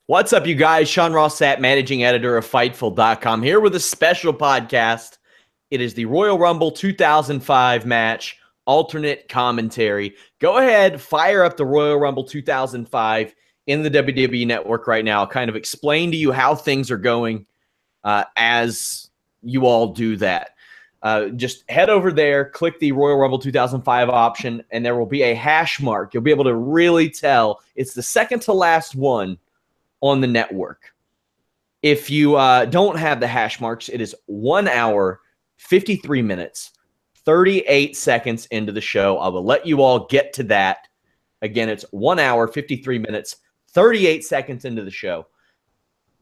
What's up, you guys? Sean Ross Sapp, managing editor of Fightful.com, here with a special podcast. It is the Royal Rumble 2005 match, alternate commentary. Go ahead, fire up the Royal Rumble 2005 in the WWE Network right now. I'll kind of explain to you how things are going as you all do that. Just head over there, click the Royal Rumble 2005 option, and there will be a hash mark. You'll be able to really tell. It's the second to last one on the network. If you don't have the hash marks, it is 1 hour, 53 minutes, 38 seconds into the show. I will let you all get to that. Again, it's 1 hour, 53 minutes, 38 seconds into the show.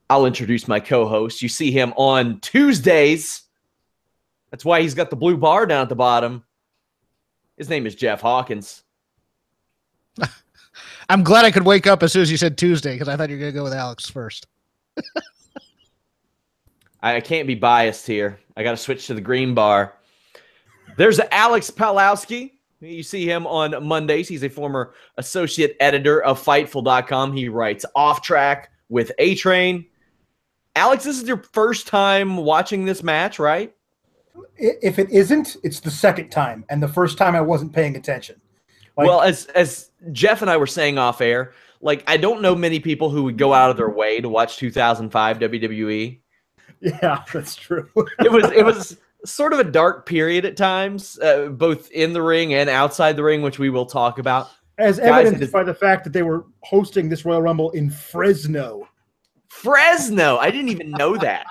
I'll introduce my co-host. You see him on Tuesdays. That's why he's got the blue bar down at the bottom. His name is Jeff Hawkins. I'm glad I could wake up as soon as you said Tuesday because I thought you were going to go with Alex first. I can't be biased here. I got to switch to the green bar. There's Alex Pawlowski. You see him on Mondays. He's a former associate editor of Fightful.com. He writes Off Track with A-Train. Alex, this is your first time watching this match, right? If it isn't, it's the second time, and the first time I wasn't paying attention. Well, as Jeff and I were saying off air, like, I don't know many people who would go out of their way to watch 2005 WWE. Yeah, that's true. It was sort of a dark period at times, both in the ring and outside the ring, which we will talk about. As evidenced by the fact that they were hosting this Royal Rumble in Fresno. Fresno! I didn't even know that.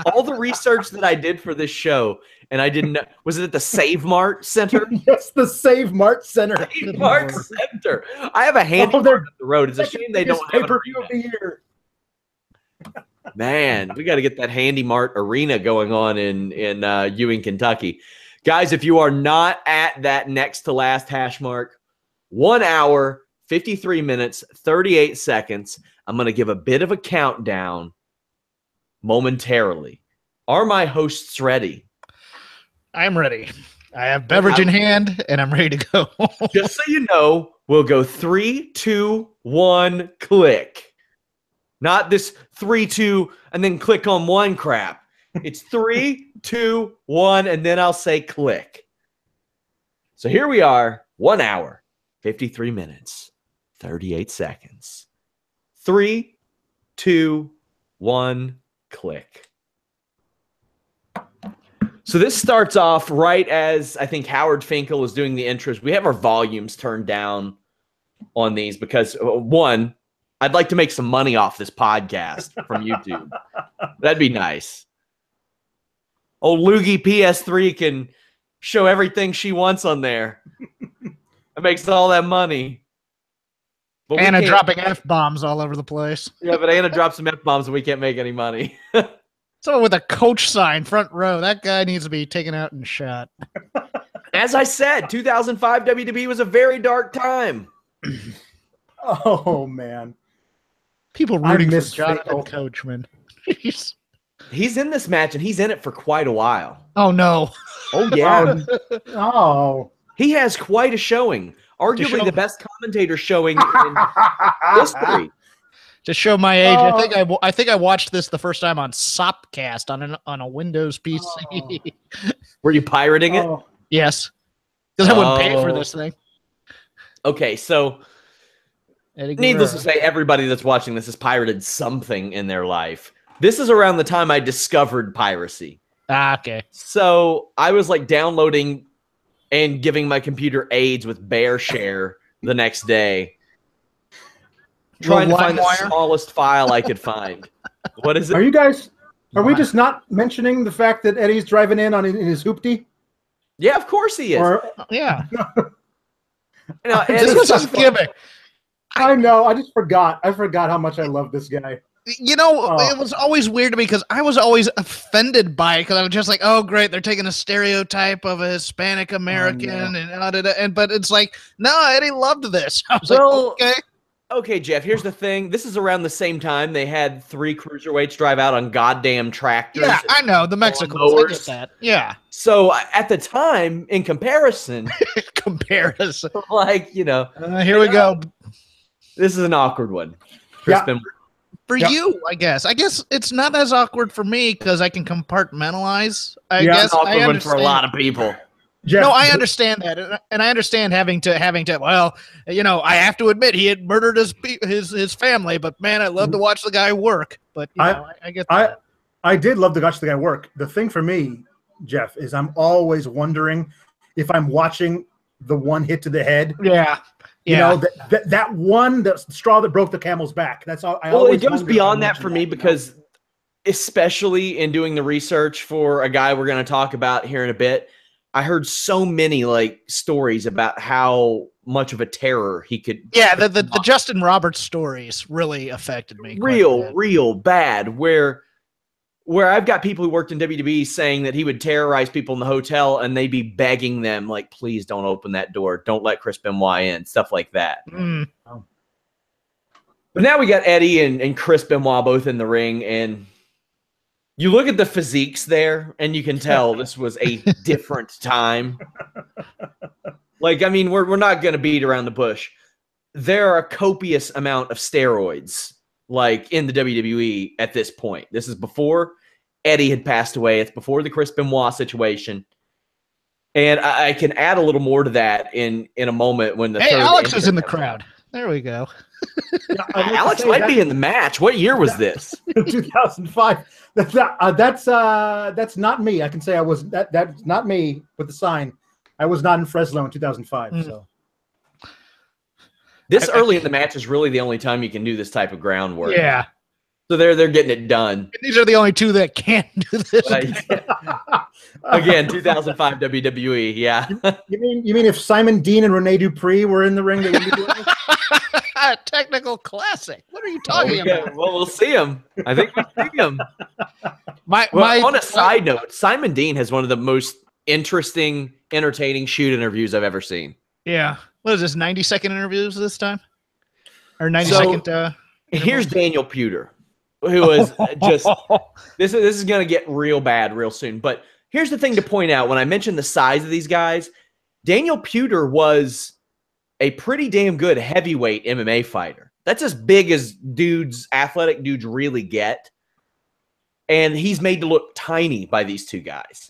All the research that I did for this show, and I didn't know. Was it at the Save Mart Center? Yes, the Save Mart Center. Save Mart Center. I have a handy mart up the road. It's a shame they don't have pay-per-view of the year. Man, we got to get that Handy Mart arena going on in Ewing, Kentucky. Guys, if you are not at that next to last hash mark, 1 hour, 53 minutes, 38 seconds, I'm going to give a bit of a countdown momentarily. Are my hosts ready? I'm ready. I have beverage in hand, and I'm ready to go. Just so you know, we'll go 3, 2, 1, click. Not this 3, 2, and then click on one crap. It's 3, 2, 1, and then I'll say click. So here we are, 1 hour, 53 minutes, 38 seconds. 3, 2, 1, click. So this starts off right as I think Howard Finkel is doing the intros. We have our volumes turned down on these because, one, I'd like to make some money off this podcast from YouTube. That'd be nice. Old Loogie PS3 can show everything she wants on there. It makes all that money. But Anna dropping F-bombs all over the place. Yeah, but Anna drops some F-bombs and we can't make any money. Someone with a coach sign front row. That guy needs to be taken out and shot. As I said, 2005 WWE was a very dark time. Oh, man. People rooting for Jonathan Coachman. He's in this match, and he's in it for quite a while. Oh, no. Oh, yeah. Oh. He has quite a showing. Arguably the best commentator showing in history. To show my age, I think I watched this the first time on Sopcast on a Windows PC. Oh. Were you pirating it? Yes. Because I wouldn't pay for this thing. Okay, so needless to say, everybody that's watching this has pirated something in their life. This is around the time I discovered piracy. Ah, okay. So I was like downloading and giving my computer AIDS with BearShare the next day. Trying to find the smallest file I could find. What is it? Are we just not mentioning the fact that Eddie's driving in his hoopty? Yeah, of course he is. Yeah. This was just gimmick. I know. I just forgot. I forgot how much I love this guy. You know, it was always weird to me because I was always offended by it because I was just like, oh, great, they're taking a stereotype of a Hispanic American, but it's like, no, Eddie loved this. I was like, okay. Okay, Jeff, here's the thing. This is around the same time they had 3 cruiserweights drive out on goddamn tractors. Yeah, I know. The Mexicans. I get that. Yeah. So at the time, in comparison. Like, you know. Here we go. This is an awkward one. Yeah. For Yep. you, I guess. I guess it's not as awkward for me because I can compartmentalize. I Yeah, guess It's awkward I one for a understand. lot of people. Jeff, No, I understand that, and I understand having to. Well, I have to admit he had murdered his family, but man, I love to watch the guy work. But I get that. I did love to watch the guy work. The thing for me, Jeff, is I'm always wondering if I'm watching the one hit to the head. Yeah. You know, that one, the straw that broke the camel's back. That's all. Well, it goes beyond that for me because, especially in doing the research for a guy we're going to talk about here in a bit, I heard so many stories about how much of a terror he could. Yeah, the Justin Roberts stories really affected me. Real bad. Where I've got people who worked in WWE saying that he would terrorize people in the hotel and they'd be begging them, like, please don't open that door. Don't let Chris Benoit in. Stuff like that. Mm. But now we got Eddie and Chris Benoit both in the ring, and you look at the physiques there, and you can tell this was a different time. We're not going to beat around the bush. There are a copious amount of steroids in the WWE at this point. This is before Eddie had passed away. It's before the Chris Benoit situation. And I can add a little more to that in a moment when the third Alex is in the crowd. There we go. Alex might be in the match. What year was this? 2005. That's not me. I can say I was that's not me with the sign. I was not in Fresno in 2005. So this early in the match is really the only time you can do this type of groundwork. Yeah. So they're getting it done. These are the only two that can do this. Again, 2005 WWE. Yeah. You mean if Simon Dean and Rene Dupree were in the ring, they would be doing it? Technical classic. What are you talking about? Well, we'll see him. I think we'll see him. On a side note, Simon Dean has one of the most interesting, entertaining shoot interviews I've ever seen. Yeah. What is this, 90-second interviews this time? Or 90-second? Here's Daniel Puder, who is just this is going to get real bad real soon. But here's the thing to point out. When I mentioned the size of these guys, Daniel Puder was a pretty damn good heavyweight MMA fighter. That's as big as athletic dudes really get. And he's made to look tiny by these two guys.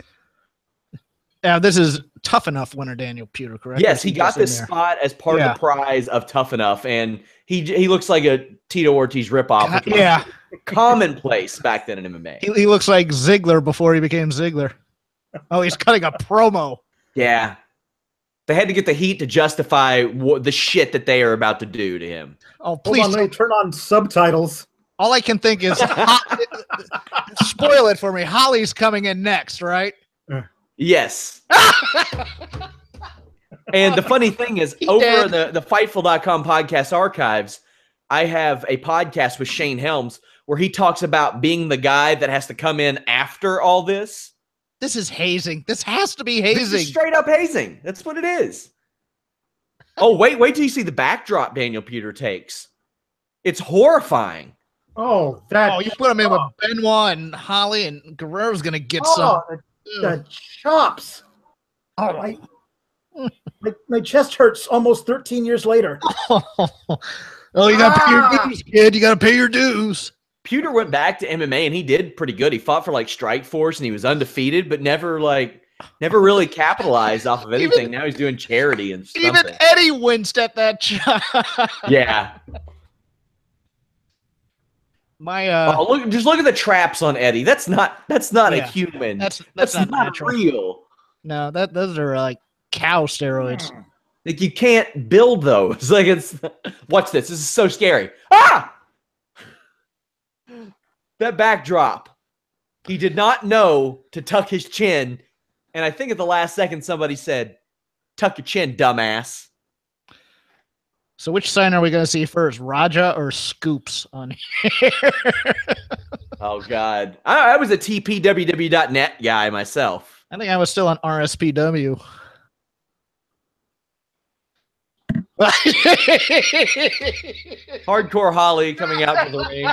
Now, this is Tough Enough winner Daniel Puder, correct? Yes, he got this spot as part of the prize of Tough Enough, and he looks like a Tito Ortiz ripoff. Yeah. Commonplace back then in MMA. He looks like Ziggler before he became Ziggler. Oh, he's cutting a promo. Yeah. They had to get the heat to justify the shit that they are about to do to him. Oh, please. Hold on, let me turn on subtitles. All I can think is, spoil it for me. Holly's coming in next, right? Yes. And the funny thing is, over in the Fightful.com podcast archives, I have a podcast with Shane Helms where he talks about being the guy that has to come in after all this. This is hazing. This has to be hazing. This is straight up hazing. That's what it is. Oh, wait till you see the backdrop Daniel Puder takes. It's horrifying. Oh, you put him in with Benoit and Holly, and Guerrero's going to get some. The chops. Oh, my chest hurts almost 13 years later. Oh, you got to pay your dues, kid. You got to pay your dues. Puder went back to MMA and he did pretty good. He fought for Strikeforce and he was undefeated, but never really capitalized off of anything. Now he's doing charity and stuff. Even Eddie winced at that shot. Yeah. Just look at the traps on Eddie. That's not a human. That's not natural. real. No, those are like cow steroids. You can't build those. Watch this. This is so scary. Ah! That backdrop. He did not know to tuck his chin. And I think at the last second somebody said, tuck your chin, dumbass. So which sign are we going to see first, Raja or Scoops on here? Oh, God. I was a tpww.net guy myself. I think I was still on RSPW. Hardcore Holly coming out to the ring.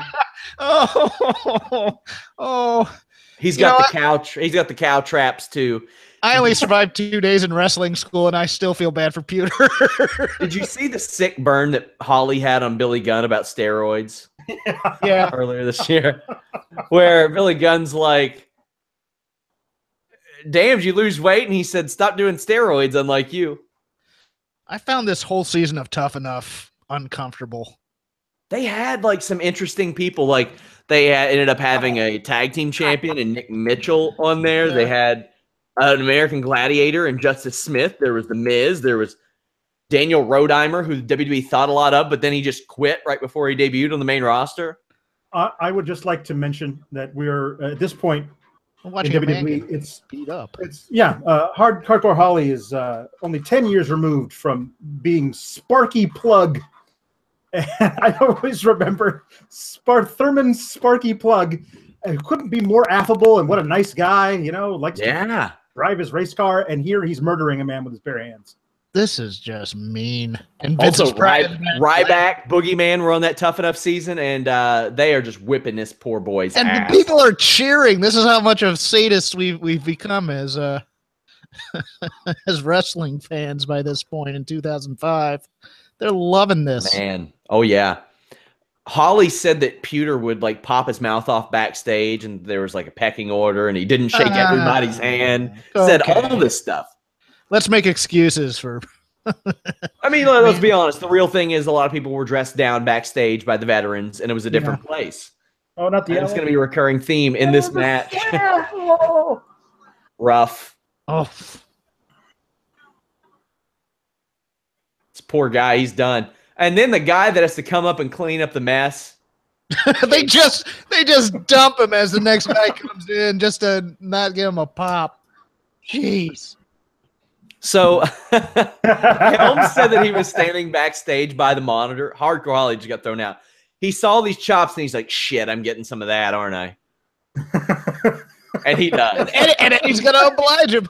Oh. He's got the couch. He's got the cow traps too. I only survived 2 days in wrestling school, and I still feel bad for Puder. Did you see the sick burn that Holly had on Billy Gunn about steroids? Yeah. earlier this year, where Billy Gunn's like, damn, you lose weight? And he said, stop doing steroids, unlike you. I found this whole season of Tough Enough uncomfortable. They had like some interesting people. Like they ended up having a tag team champion and Nick Mitchell on there. Yeah. They had an American Gladiator and Justice Smith. There was The Miz. There was Daniel Rodheimer, who WWE thought a lot of, but then he just quit right before he debuted on the main roster. I would just like to mention that we're at this point I'm watching in a man WWE. get It's beat up. Hardcore Holly is only 10 years removed from being Sparky Plug. And I always remember Thurman Sparky Plug. And couldn't be more affable, and what a nice guy, likes to drive his race car. And here he's murdering a man with his bare hands. This is just mean. And Also, Ryback, Boogeyman were on that Tough Enough season, and they are just whipping this poor boy's and ass. the people are cheering. This is how much of sadists we've become as as wrestling fans by this point in 2005. They're loving this. Man, oh yeah. Holly said that Puder would like pop his mouth off backstage, and there was like a pecking order, and he didn't shake everybody's hand. Said all this stuff. Let's make excuses for. I mean, let's be honest. The real thing is a lot of people were dressed down backstage by the veterans, and it was a different place. Oh, not the. It's going to be a recurring theme in this match. Rough. Oh, This poor guy, he's done. And then the guy that has to come up and clean up the mess. they just dump him as the next guy comes in just to not give him a pop. Jeez. So Helms said that he was standing backstage by the monitor. Hardcore Holly just got thrown out. He saw these chops and he's like, shit, I'm getting some of that, aren't I? And he does. and he's going to oblige him.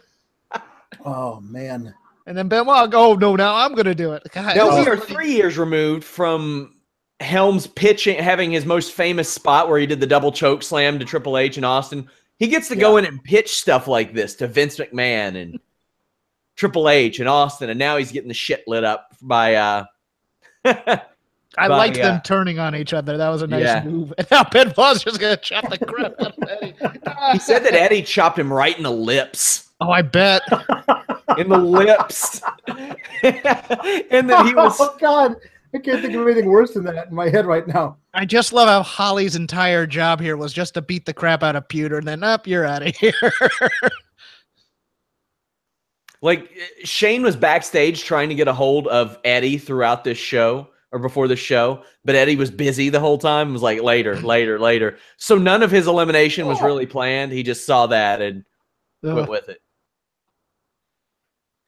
Oh, man. And then Benoit, oh, no, now I'm going to do it. God, now, we are 3 years removed from Helms having his most famous spot where he did the double choke slam to Triple H in Austin. He gets to go in and pitch stuff like this to Vince McMahon and Triple H in Austin, and now he's getting the shit lit up by I liked them turning on each other. That was a nice move. And now Benoit's just going to chop the crap out of Eddie. He said that Eddie chopped him right in the lips. Oh, I bet. In the lips. And then he was... Oh, God. I can't think of anything worse than that in my head right now. I just love how Holly's entire job here was just to beat the crap out of Puder, and then up, you're out of here. Like, Shane was backstage trying to get a hold of Eddie throughout this show, or before the show, but Eddie was busy the whole time. It was like, later. So none of his elimination was really planned. He just saw that and went with it.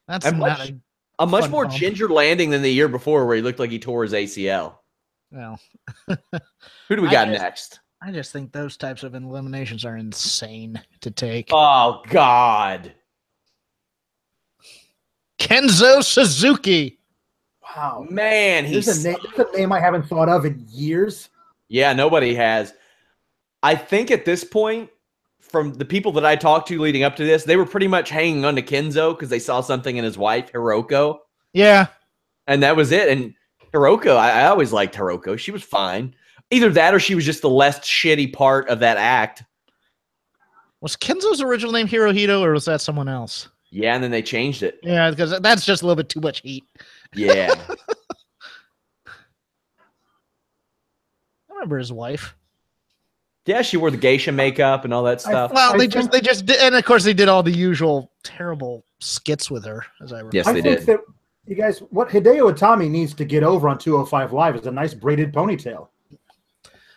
That's not a much more ginger landing than the year before where he looked like he tore his ACL. Well, who do we got next? I just think those types of eliminations are insane to take. Oh, God. Kenzo Suzuki. Wow. Man, there's a name I haven't thought of in years. Yeah, nobody has. I think at this point, from the people that I talked to leading up to this, they were pretty much hanging on to Kenzo because they saw something in his wife, Hiroko. Yeah. And that was it. And Hiroko, I always liked Hiroko. She was fine. Either that or she was just the less shitty part of that act. Was Kenzo's original name Hirohito, or was that someone else? Yeah, and then they changed it. Yeah, because that's just a little bit too much heat. Yeah. I remember his wife. Yeah, she wore the geisha makeup and all that stuff. They just did, and of course they did all the usual terrible skits with her, as I remember. Yes, they did. That, you guys, what Hideo Itami needs to get over on 205 Live is a nice braided ponytail.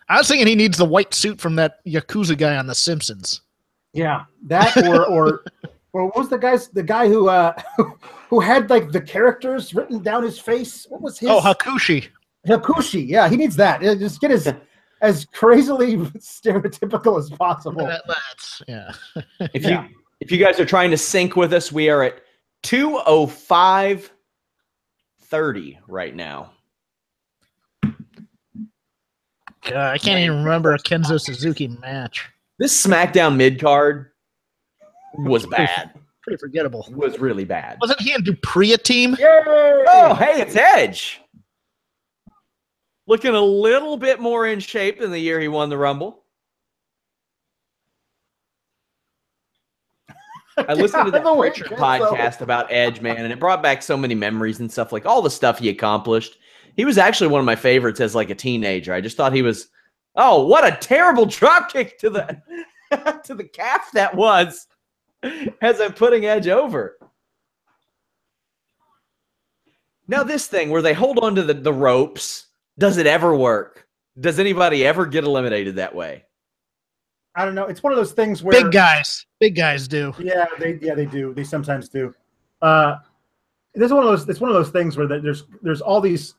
I was thinking he needs the white suit from that Yakuza guy on The Simpsons. Yeah, that or what was the guy who had like the characters written down his face? What was his? Oh, Hakushi. Hakushi, yeah, he needs that. Just get his as crazily stereotypical as possible. Yeah. If you guys are trying to sync with us, we are at 2:05:30 right now. God, I can't even remember a Kenzo Suzuki match. This SmackDown mid-card was bad. Pretty forgettable. It was really bad. Wasn't he in Dupree team? Yay! Oh, hey, it's Edge. looking a little bit more in shape than the year he won the Rumble. I listened to that Richard podcast about Edge, man, and it brought back so many memories and stuff, like all the stuff he accomplished. He was actually one of my favorites as like a teenager. I just thought he was, oh, what a terrible dropkick to the to the calf that was as I'm putting Edge over. Now this thing where they hold on to the ropes, does it ever work? Does anybody ever get eliminated that way? I don't know. It's one of those things where big guys do. Yeah, they do. They sometimes do. It's one of those things where there's all these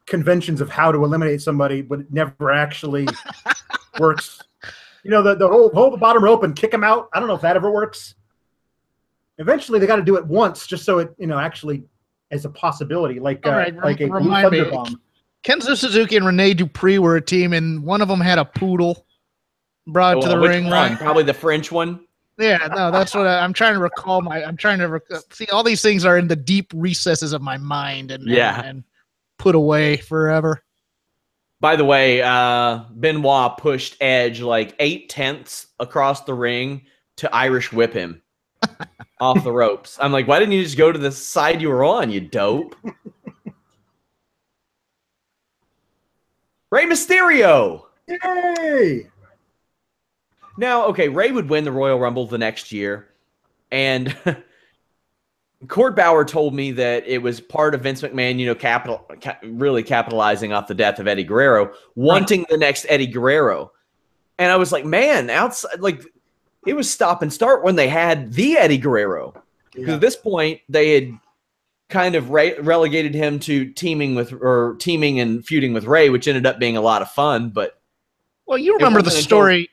conventions of how to eliminate somebody, but it never actually works. You know, the whole hold the bottom rope and kick them out. I don't know if that ever works. Eventually, they got to do it once, just so it actually is a possibility, like a blue thunder bomb. Kenzo Suzuki and Rene Dupree were a team, and one of them had a poodle brought to the ring. Right? Probably the French one. Yeah, no, that's what I'm trying to recall. See, all these things are in the deep recesses of my mind, and put away forever. By the way, Benoit pushed Edge like 8/10 across the ring to Irish whip him off the ropes. I'm like, why didn't you just go to the side you were on, you dope? Rey Mysterio. Yay! Now, okay, Rey would win the Royal Rumble the next year, and Cord Bauer told me that it was part of Vince McMahon, really capitalizing off the death of Eddie Guerrero, wanting the next Eddie Guerrero. And I was like, man, outside, like, it was stop and start when they had the Eddie Guerrero. Because at this point, they had kind of relegated him to teaming and feuding with Rey, which ended up being a lot of fun. But well, you remember the story.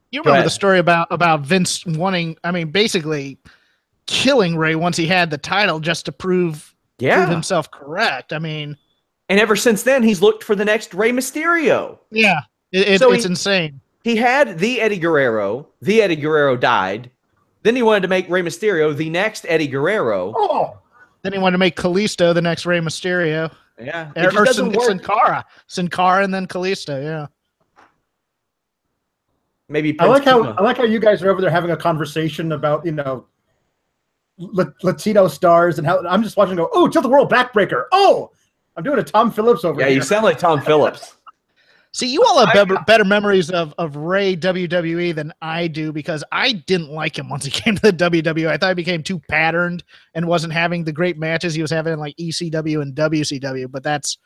You remember the story about Vince wanting, basically killing Rey once he had the title just to prove himself correct. And ever since then, he's looked for the next Rey Mysterio. Yeah, it's insane. He had the Eddie Guerrero. The Eddie Guerrero died. Then he wanted to make Rey Mysterio the next Eddie Guerrero. Oh. Then he wanted to make Kalisto the next Rey Mysterio. Yeah. Or Sin Cara and then Kalisto, yeah. Maybe I like how you guys are over there having a conversation about, Latino stars, and how I'm just watching go, oh, Tilt the World backbreaker. Oh, I'm doing a Tom Phillips over here. Yeah, you sound like Tom Phillips. See, you all have better memories of Rey WWE than I do, because I didn't like him once he came to the WWE. I thought he became too patterned and wasn't having the great matches he was having in like ECW and WCW, but that's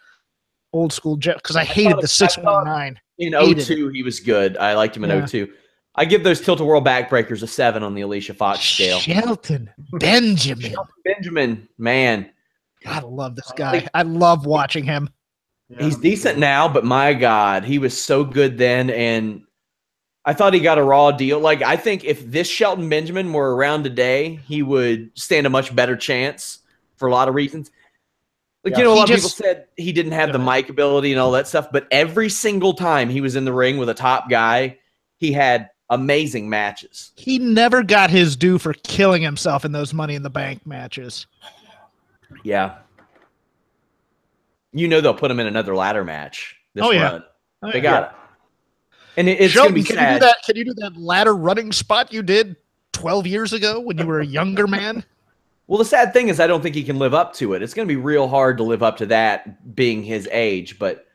old school, because I hated the 619. In 02, he was good. I liked him in 02. I give those Tilt-A-Whirl backbreakers a 7 on the Alicia Fox scale. Shelton Benjamin. Man. God, I love this guy. I love watching him. Yeah. He's decent now, but my God, he was so good then, and I thought he got a raw deal. Like, I think if this Shelton Benjamin were around today, he would stand a much better chance for a lot of reasons. Like, a lot of people said he didn't have the mic ability and all that stuff, but every single time he was in the ring with a top guy, he had amazing matches. He never got his due for killing himself in those Money in the Bank matches. Yeah. They'll put him in another ladder match this run. They got it. And it's going to be sad. Can you do that ladder running spot you did 12 years ago when you were a younger man? Well, the sad thing is I don't think he can live up to it. It's going to be real hard to live up to that being his age, but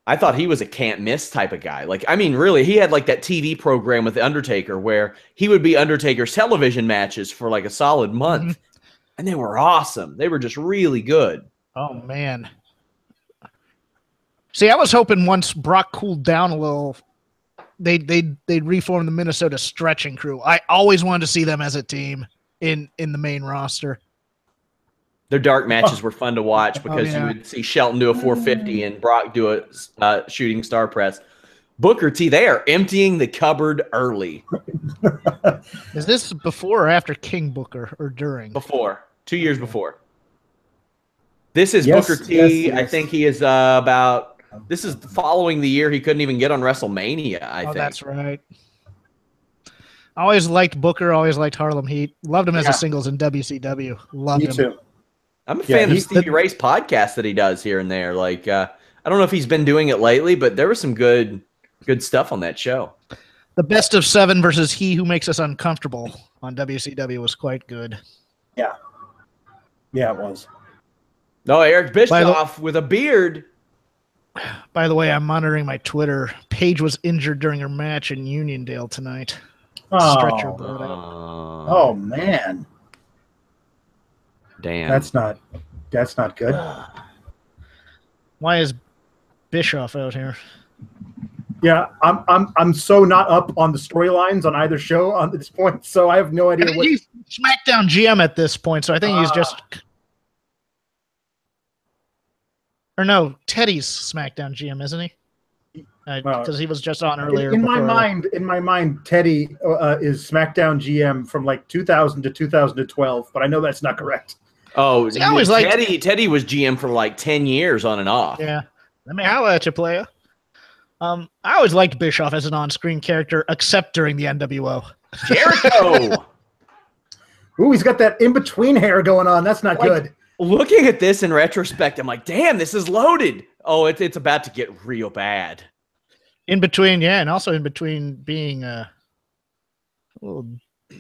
I thought he was a can't miss type of guy. Like, really, he had like that TV program with The Undertaker where he would be Undertaker's television matches for like a solid month. And they were awesome. They were just really good. Oh, man. See, I was hoping once Brock cooled down a little, they'd reform the Minnesota Stretching Crew. I always wanted to see them as a team in the main roster. Their dark matches were fun to watch because you would see Shelton do a 450 and Brock do a shooting star press. Booker T, they are emptying the cupboard early. Is this before or after King Booker or during? Before. 2 years before. This is Booker T. Yes. I think he is this is following the year he couldn't even get on WrestleMania, I think. That's right. Always liked Booker, always liked Harlem Heat. Loved him as a singles in WCW. Loved him. Me too. I'm a fan of Stevie Ray's podcast that he does here and there. Like, I don't know if he's been doing it lately, but there was some good stuff on that show. The best of 7 versus He Who Makes Us Uncomfortable on WCW was quite good. Yeah. Yeah, it was. No, Eric Bischoff with a beard. By the way, I'm monitoring my Twitter. Paige was injured during her match in Uniondale tonight. Stretcher bled out. Oh, man. Damn. That's not good. Why is Bischoff out here? Yeah, I'm so not up on the storylines on either show at this point, so I have no idea what. He's SmackDown GM at this point, so I think he's just. Or no, Teddy's SmackDown GM, isn't he? Because he was just on earlier. In my mind, Teddy is SmackDown GM from like 2000 to 2012, but I know that's not correct. Oh, see, I always Teddy was GM for like 10 years on and off. Yeah, let me holler at you, player. I always liked Bischoff as an on-screen character, except during the NWO. Jericho. Ooh, he's got that in-between hair going on. That's not good. Looking at this in retrospect, I'm like, damn, this is loaded. Oh, it's about to get real bad. In between, yeah, and also in between being a little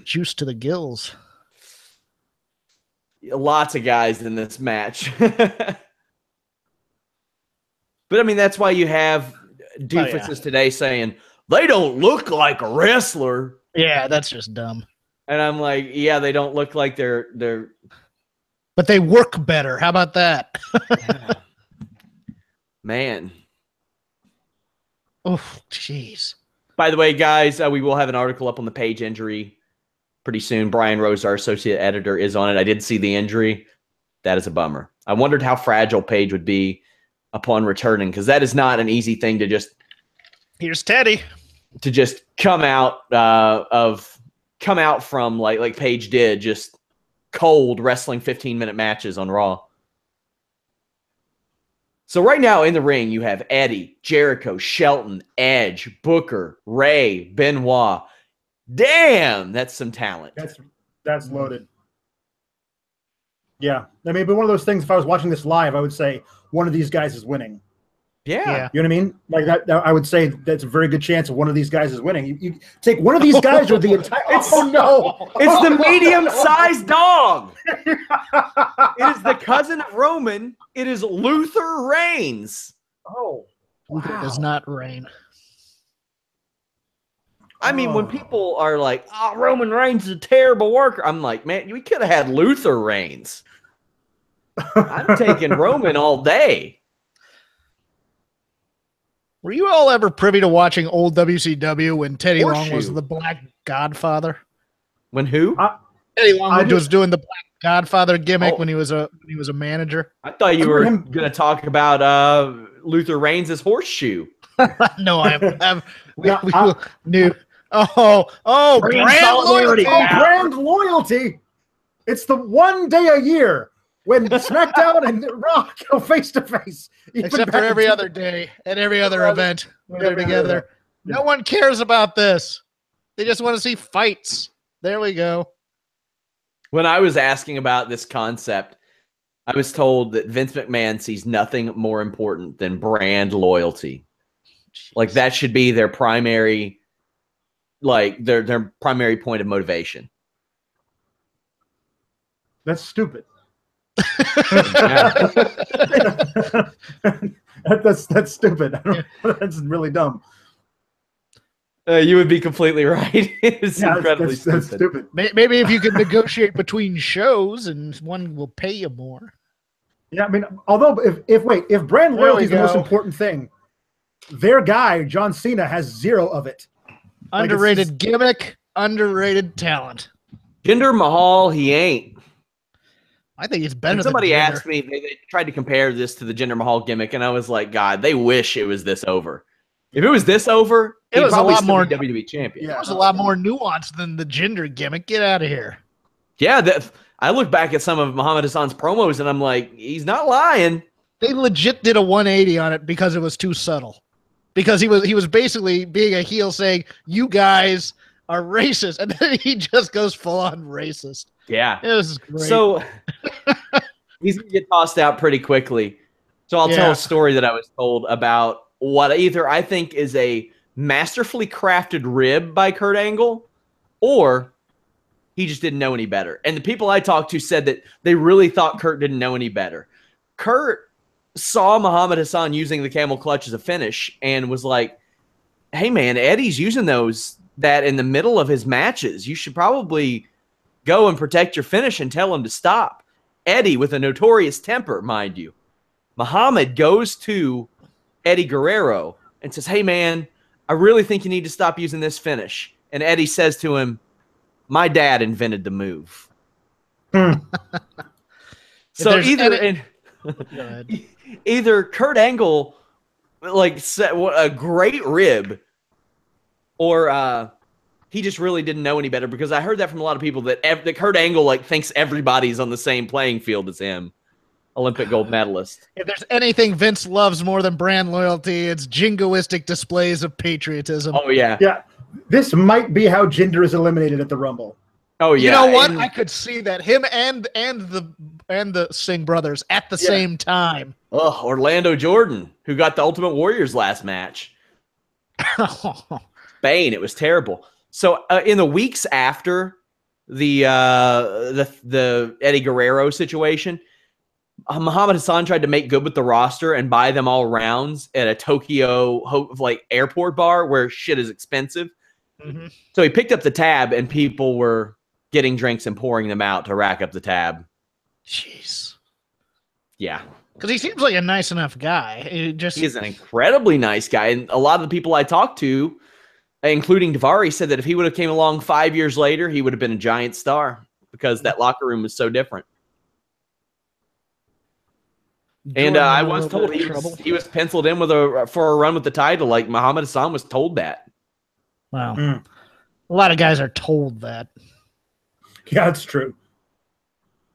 juice to the gills. Lots of guys in this match. But, I mean, that's why you have doofuses today saying, they don't look like a wrestler. Yeah, that's just dumb. And I'm like, yeah, they don't look like they're... But they work better. How about that? Man. Oh, jeez. By the way, guys, we will have an article up on the Page injury pretty soon. Brian Rose, our associate editor, is on it. I did see the injury. That is a bummer. I wondered how fragile Page would be upon returning, because that is not an easy thing to just... Here's Teddy. To just come out from like Page did, just cold wrestling 15-minute matches on Raw. So right now in the ring, you have Eddie, Jericho, Shelton, Edge, Booker, Ray, Benoit. Damn, that's some talent. That's loaded. Yeah. I mean, but one of those things, if I was watching this live, I would say one of these guys is winning. Yeah. You know what I mean? Like that I would say that's a very good chance of one of these guys is winning. You take one of these guys or the entire... Oh, no. It's the medium-sized dog. It is the cousin of Roman. It is Luther Reigns. Oh. Luther does not reign. I mean, when people are like, oh, Roman Reigns is a terrible worker, I'm like, man, we could have had Luther Reigns. I'm taking Roman all day. Were you all ever privy to watching old WCW when Teddy Long was the Black Godfather? When who? Teddy Long was doing the Black Godfather gimmick when he was a manager. I thought you were going to talk about Luther Reigns' horseshoe. No, we knew. Oh, brand loyalty. Oh, brand loyalty. It's the one day a year when SmackDown and Raw go face to face. Except for every other day at every other event when they're together. No one cares about this. They just want to see fights. There we go. When I was asking about this concept, I was told that Vince McMahon sees nothing more important than brand loyalty. Jeez. Like that should be their primary, like their primary point of motivation. That's stupid. That's stupid. That's really dumb. You would be completely right. It's incredibly stupid. That's stupid. Maybe if you could negotiate between shows and one will pay you more. Yeah, I mean, although if brand loyalty is the most important thing, their guy John Cena has zero of it. Underrated gimmick, underrated talent. Jinder Mahal, he ain't. I think it's better. Somebody asked me, they tried to compare this to the Jinder Mahal gimmick, and I was like, God, they wish it was this over. If it was this over, it was a lot more WWE champion. Yeah, it was a lot more nuanced than the Jinder gimmick. Get out of here. Yeah, I look back at some of Muhammad Hassan's promos, and I'm like, he's not lying. They legit did a 180 on it because it was too subtle. Because he was basically being a heel saying, you guys are racist. And then he just goes full on racist. Yeah. It was great. So He's going to get tossed out pretty quickly. So I'll tell a story that I was told about what either I think is a masterfully crafted rib by Kurt Angle, or he just didn't know any better. And the people I talked to said that they really thought Kurt didn't know any better. Kurt saw Muhammad Hassan using the camel clutch as a finish and was like, hey, man, Eddie's using that in the middle of his matches. You should probably go and protect your finish and tell him to stop. Eddie, with a notorious temper, mind you, Muhammad goes to Eddie Guerrero and says, hey, man, I really think you need to stop using this finish. And Eddie says to him, my dad invented the move. So either Kurt Angle like set a great rib, or he just really didn't know any better, because I heard that from a lot of people that Kurt Angle like thinks everybody's on the same playing field as him. Olympic gold medalist. If there's anything Vince loves more than brand loyalty, it's jingoistic displays of patriotism. Oh, yeah. Yeah. This might be how Jinder is eliminated at the Rumble. Oh, yeah. You know what? I could see that. Him and the Singh brothers at the same time. Oh, Orlando Jordan, who got the Ultimate Warrior's last match. Bane, it was terrible. So in the weeks after the Eddie Guerrero situation, Muhammad Hassan tried to make good with the roster and buy them all rounds at a Tokyo airport bar where shit is expensive. Mm-hmm. So he picked up the tab and people were getting drinks and pouring them out to rack up the tab. Jeez. Yeah. Because he seems like a nice enough guy. He's an incredibly nice guy. And a lot of the people I talked to, including Daivari, said that if he would have came along 5 years later, he would have been a giant star, because that locker room was so different. And I was told he was penciled in for a run with the title. Like Muhammad Hassan was told that. Wow. A lot of guys are told that. Yeah, it's true.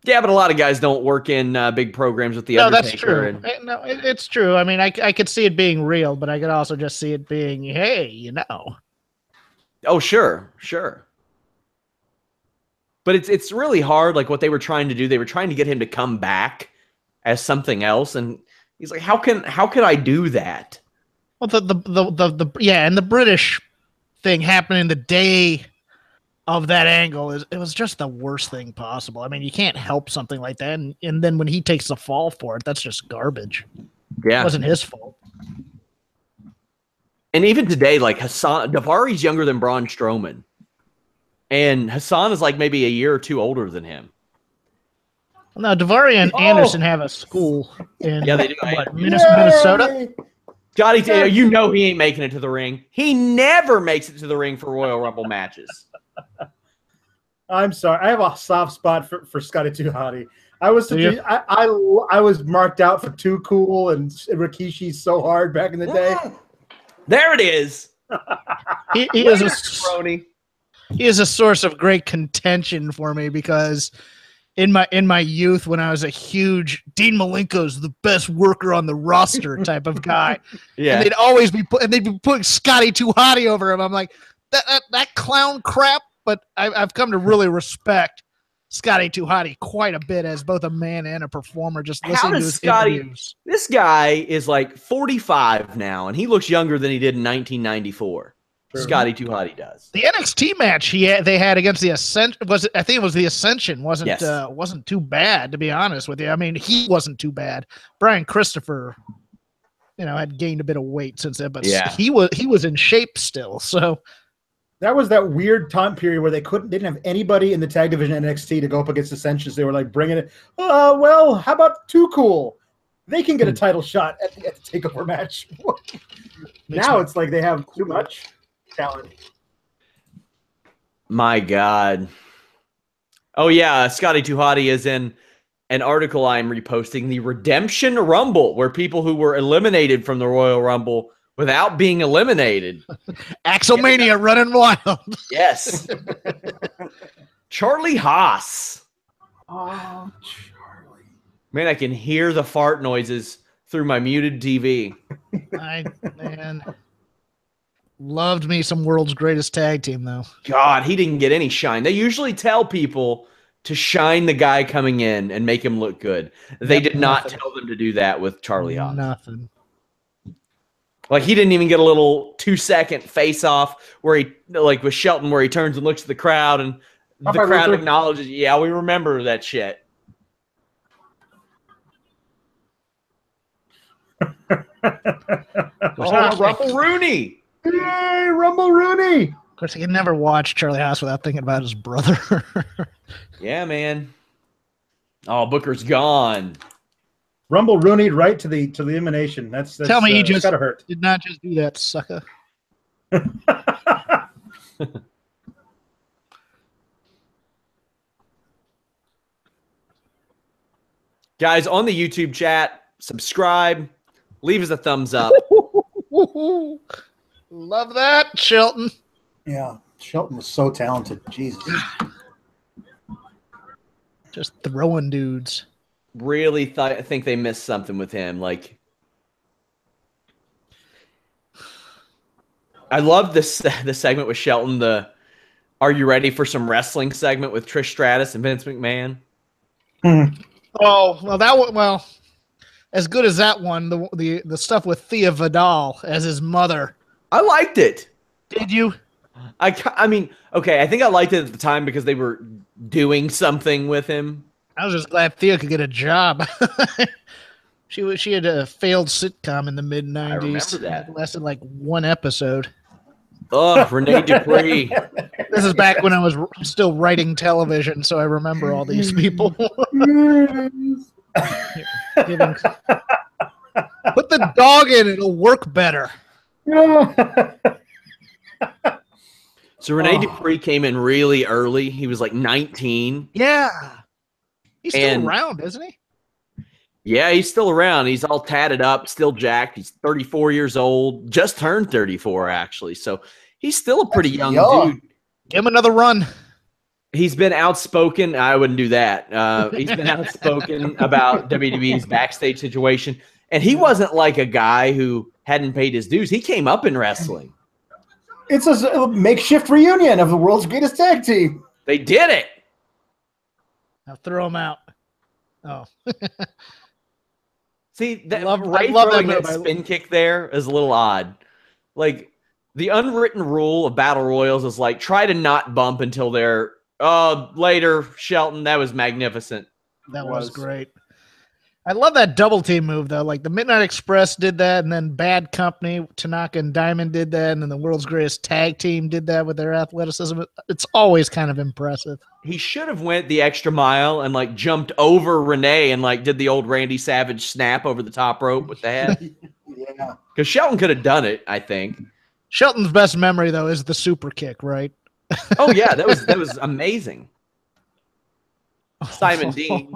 Yeah, but a lot of guys don't work in big programs with the Undertaker. That's true. No, it's true. I mean, I could see it being real, but I could also just see it being, hey, you know. Oh, sure. But it's really hard. Like what they were trying to do, they were trying to get him to come back as something else, and he's like, how can I do that? Well, and the British thing happening the day of that angle it was just the worst thing possible. I mean, you can't help something like that, and then when he takes the fall for it, that's just garbage. Yeah, it wasn't his fault. And even today, like Daivari's younger than Braun Strowman, and Hassan is like maybe a year or two older than him. Well, no, Daivari and Anderson have a school in they do. Minnesota. Scotty, you know he ain't making it to the ring. He never makes it to the ring for Royal Rumble matches. I'm sorry. I have a soft spot for Scotty 2 Hotty. I was marked out for Too Cool and Rikishi so hard back in the day. There it is. He is a source of great contention for me, because in my youth, when I was a huge Dean Malenko's the best worker on the roster type of guy, and they'd always be putting Scotty 2 Hotty over him. I'm like, that clown crap. But I've come to really respect Scotty 2 Hotty quite a bit as both a man and a performer. Just listening to his interviews. This guy is like 45 now, and he looks younger than he did in 1994. Sure. Scotty 2 Hotty does. The NXT match they had against the Ascension I think it was the Ascension wasn't too bad, to be honest with you. I mean, he wasn't too bad. Brian Christopher, had gained a bit of weight since then, but he was in shape still. So that was that weird time period where they didn't have anybody in the tag division NXT to go up against Ascensions. They were like bringing it. Well, how about Too Cool? They can get a title shot at the takeover match. Now it's like they have too much talent. My God. Oh yeah, Scotty 2 Hotty is in an article I'm reposting, the Redemption Rumble, where people who were eliminated from the Royal Rumble without being eliminated. Axelmania running wild. Yes. Charlie Haas. Oh, Charlie. Man, I can hear the fart noises through my muted TV. Man. Loved me some World's Greatest Tag Team, though. God, he didn't get any shine. They usually tell people to shine the guy coming in and make him look good. They did not nothing. tell them to do that with Charlie Haas. Nothing. Like, he didn't even get a little 2-second face off where he, like with Shelton, where he turns and looks at the crowd and the crowd acknowledges, yeah, we remember that shit. Rumble Rooney. Yay, Rumble Rooney. Of course, he can never watch Charlie Haas without thinking about his brother. Yeah, man. Oh, Booker's gone. Rumble Rooney right to the elimination. That's Tell me he just gotta hurt. did not just do that, sucker. Guys, on the YouTube chat, subscribe, leave us a thumbs up. Love that, Shelton. Yeah, Shelton was so talented. Jesus. Just throwing dudes. Really think they missed something with him. Like, I love this the segment with Shelton, the "Are you ready for some wrestling?" segment with Trish Stratus and Vince McMahon. Oh, well, as good as that one, the stuff with Thea Vidal as his mother. I liked it. Did you? I mean, okay, I think I liked it at the time because they were doing something with him. I was just glad Thea could get a job. She had a failed sitcom in the mid-90s. I remember that. It lasted like one episode. Oh, Renee Dupree. This is back when I was still writing television, so I remember all these people. Put the dog in, it'll work better. So Renee Dupree came in really early. He was like 19. Yeah. He's still around, isn't he? Yeah, he's still around. He's all tatted up, still jacked. He's 34 years old. Just turned 34, actually. So he's still a pretty young dude. Give him another run. He's been outspoken. I wouldn't do that. He's been outspoken about WWE's backstage situation. And he wasn't like a guy who hadn't paid his dues. He came up in wrestling. It's a makeshift reunion of the world's greatest tag team. They did it. Now throw him out. Oh. See, I love that spin kick there is a little odd. Like, the unwritten rule of battle royals is like, try to not bump until they're, later, Shelton, that was magnificent. That was great. I love that double team move, though. Like, the Midnight Express did that, and then Bad Company, Tanaka and Diamond did that, and then the World's Greatest Tag Team did that with their athleticism. It's always kind of impressive. He should have went the extra mile and, like, jumped over Renee and, like, did the old Randy Savage snap over the top rope with the head. Yeah. Because Shelton could have done it, I think. Shelton's best memory, though, is the super kick, right? Oh, yeah, that was amazing. Simon Dean,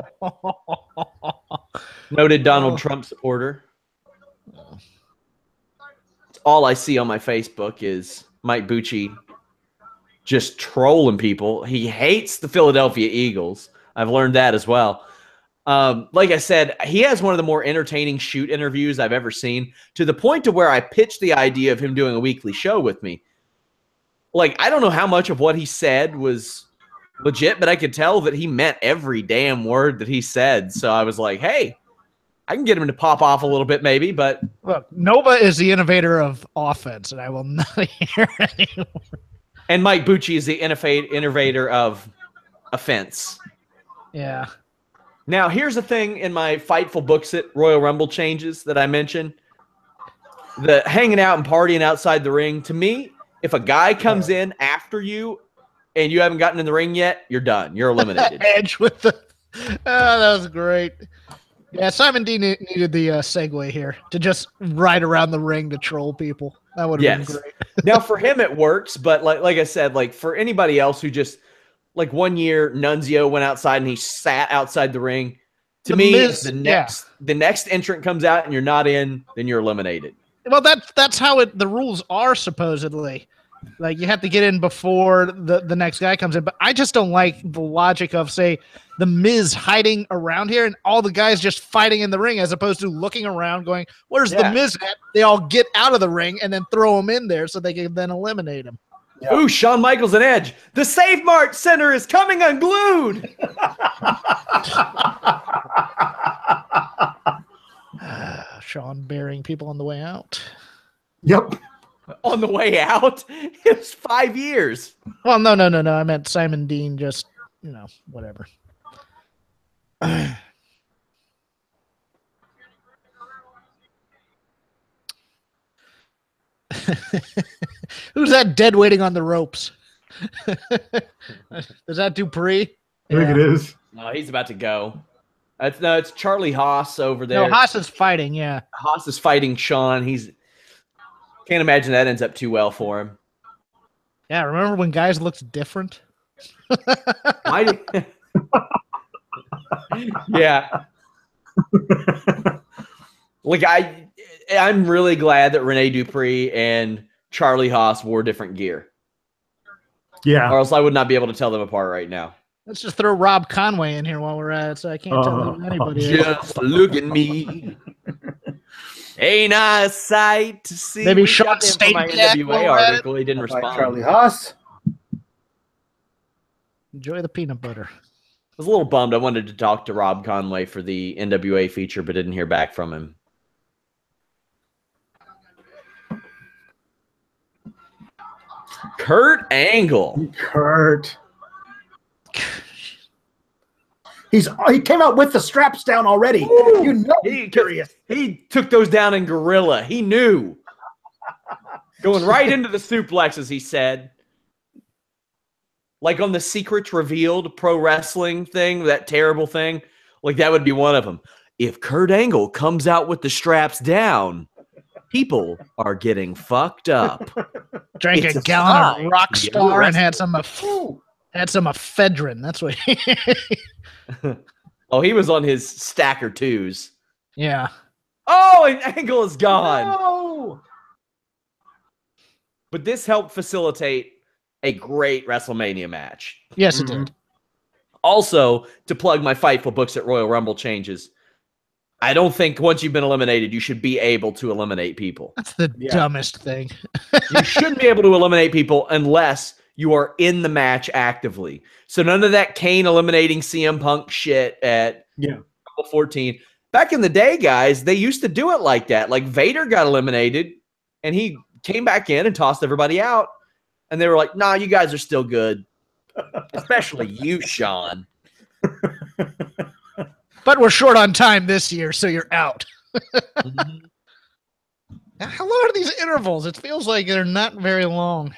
noted Donald Trump supporter. All I see on my Facebook is Mike Bucci just trolling people. He hates the Philadelphia Eagles. I've learned that as well. Like I said, he has one of the more entertaining shoot interviews I've ever seen, to the point to where I pitched the idea of him doing a weekly show with me. Like, I don't know how much of what he said was legit, but I could tell that he meant every damn word that he said. So I was like, hey, I can get him to pop off a little bit maybe, but... Look, Nova is the innovator of offense, and I will not hear anymore. And Mike Bucci is the innovator of offense. Yeah. Now, here's the thing in my Fightful Books It Royal Rumble changes that I mentioned. The hanging out and partying outside the ring, to me, if a guy comes in after you and you haven't gotten in the ring yet, you're done. You're eliminated. Edge with the... Oh, that was great. Yeah, Simon D needed the segue here to just ride around the ring to troll people. That would have been great. Now, for him, it works, but like I said, like for anybody else who just... Like one year, Nunzio went outside and he sat outside the ring. To me, if the next entrant comes out and you're not in, then you're eliminated. Well, that's how the rules are supposedly. Like, you have to get in before the next guy comes in. But I just don't like the logic of, say, the Miz hiding around here and all the guys just fighting in the ring, as opposed to looking around going, where's the Miz at? They all get out of the ring and then throw him in there so they can then eliminate him. Yeah. Ooh, Shawn Michaels and Edge. The Save Mart Center is coming unglued. Sean burying people on the way out. Yep. On the way out? It was 5 years. Well, no. I meant Simon Dean just, whatever. Who's that dead waiting on the ropes? Is that Dupree? I think it is. No, he's about to go. It's Charlie Haas over there. No, Haas is fighting, yeah. Haas is fighting Sean. Can't imagine that ends up too well for him. Yeah, remember when guys looked different? Yeah. Like I'm really glad that Rene Dupree and Charlie Haas wore different gear. Yeah. Or else I would not be able to tell them apart right now. Let's just throw Rob Conway in here while we're at it, so I can't tell who anybody is. Just look at me. Ain't I a sight to see? Maybe We Sean got him from my Stasiak NWA while we're at it. article. He didn't respond. Charlie Haas. Enjoy the peanut butter. I was a little bummed. I wanted to talk to Rob Conway for the NWA feature, but didn't hear back from him. Kurt Angle. Kurt. He came out with the straps down already. Ooh, He's curious. He took those down in Gorilla. He knew. Going right into the suplexes, he said. Like on the Secrets Revealed pro wrestling thing, that terrible thing. Like that would be one of them. If Kurt Angle comes out with the straps down, people are getting fucked up. Drank It's a a gallon sign of Rockstar to and had some ephedrine. That's what. Oh, he was on his stacker twos. Yeah. Oh, and Angle is gone. No! But this helped facilitate a great WrestleMania match. Yes, it did. Also, to plug my Fightful books at Royal Rumble changes, I don't think once you've been eliminated, you should be able to eliminate people. That's the dumbest thing. You shouldn't be able to eliminate people unless you are in the match actively. So none of that Cain eliminating CM Punk shit at Rumble 14. Back in the day, guys, they used to do it like that. Like Vader got eliminated, and he came back in and tossed everybody out. And they were like, nah, you guys are still good. Especially you, Sean. But we're short on time this year, so you're out. Mm-hmm. How long are these intervals? It feels like they're not very long.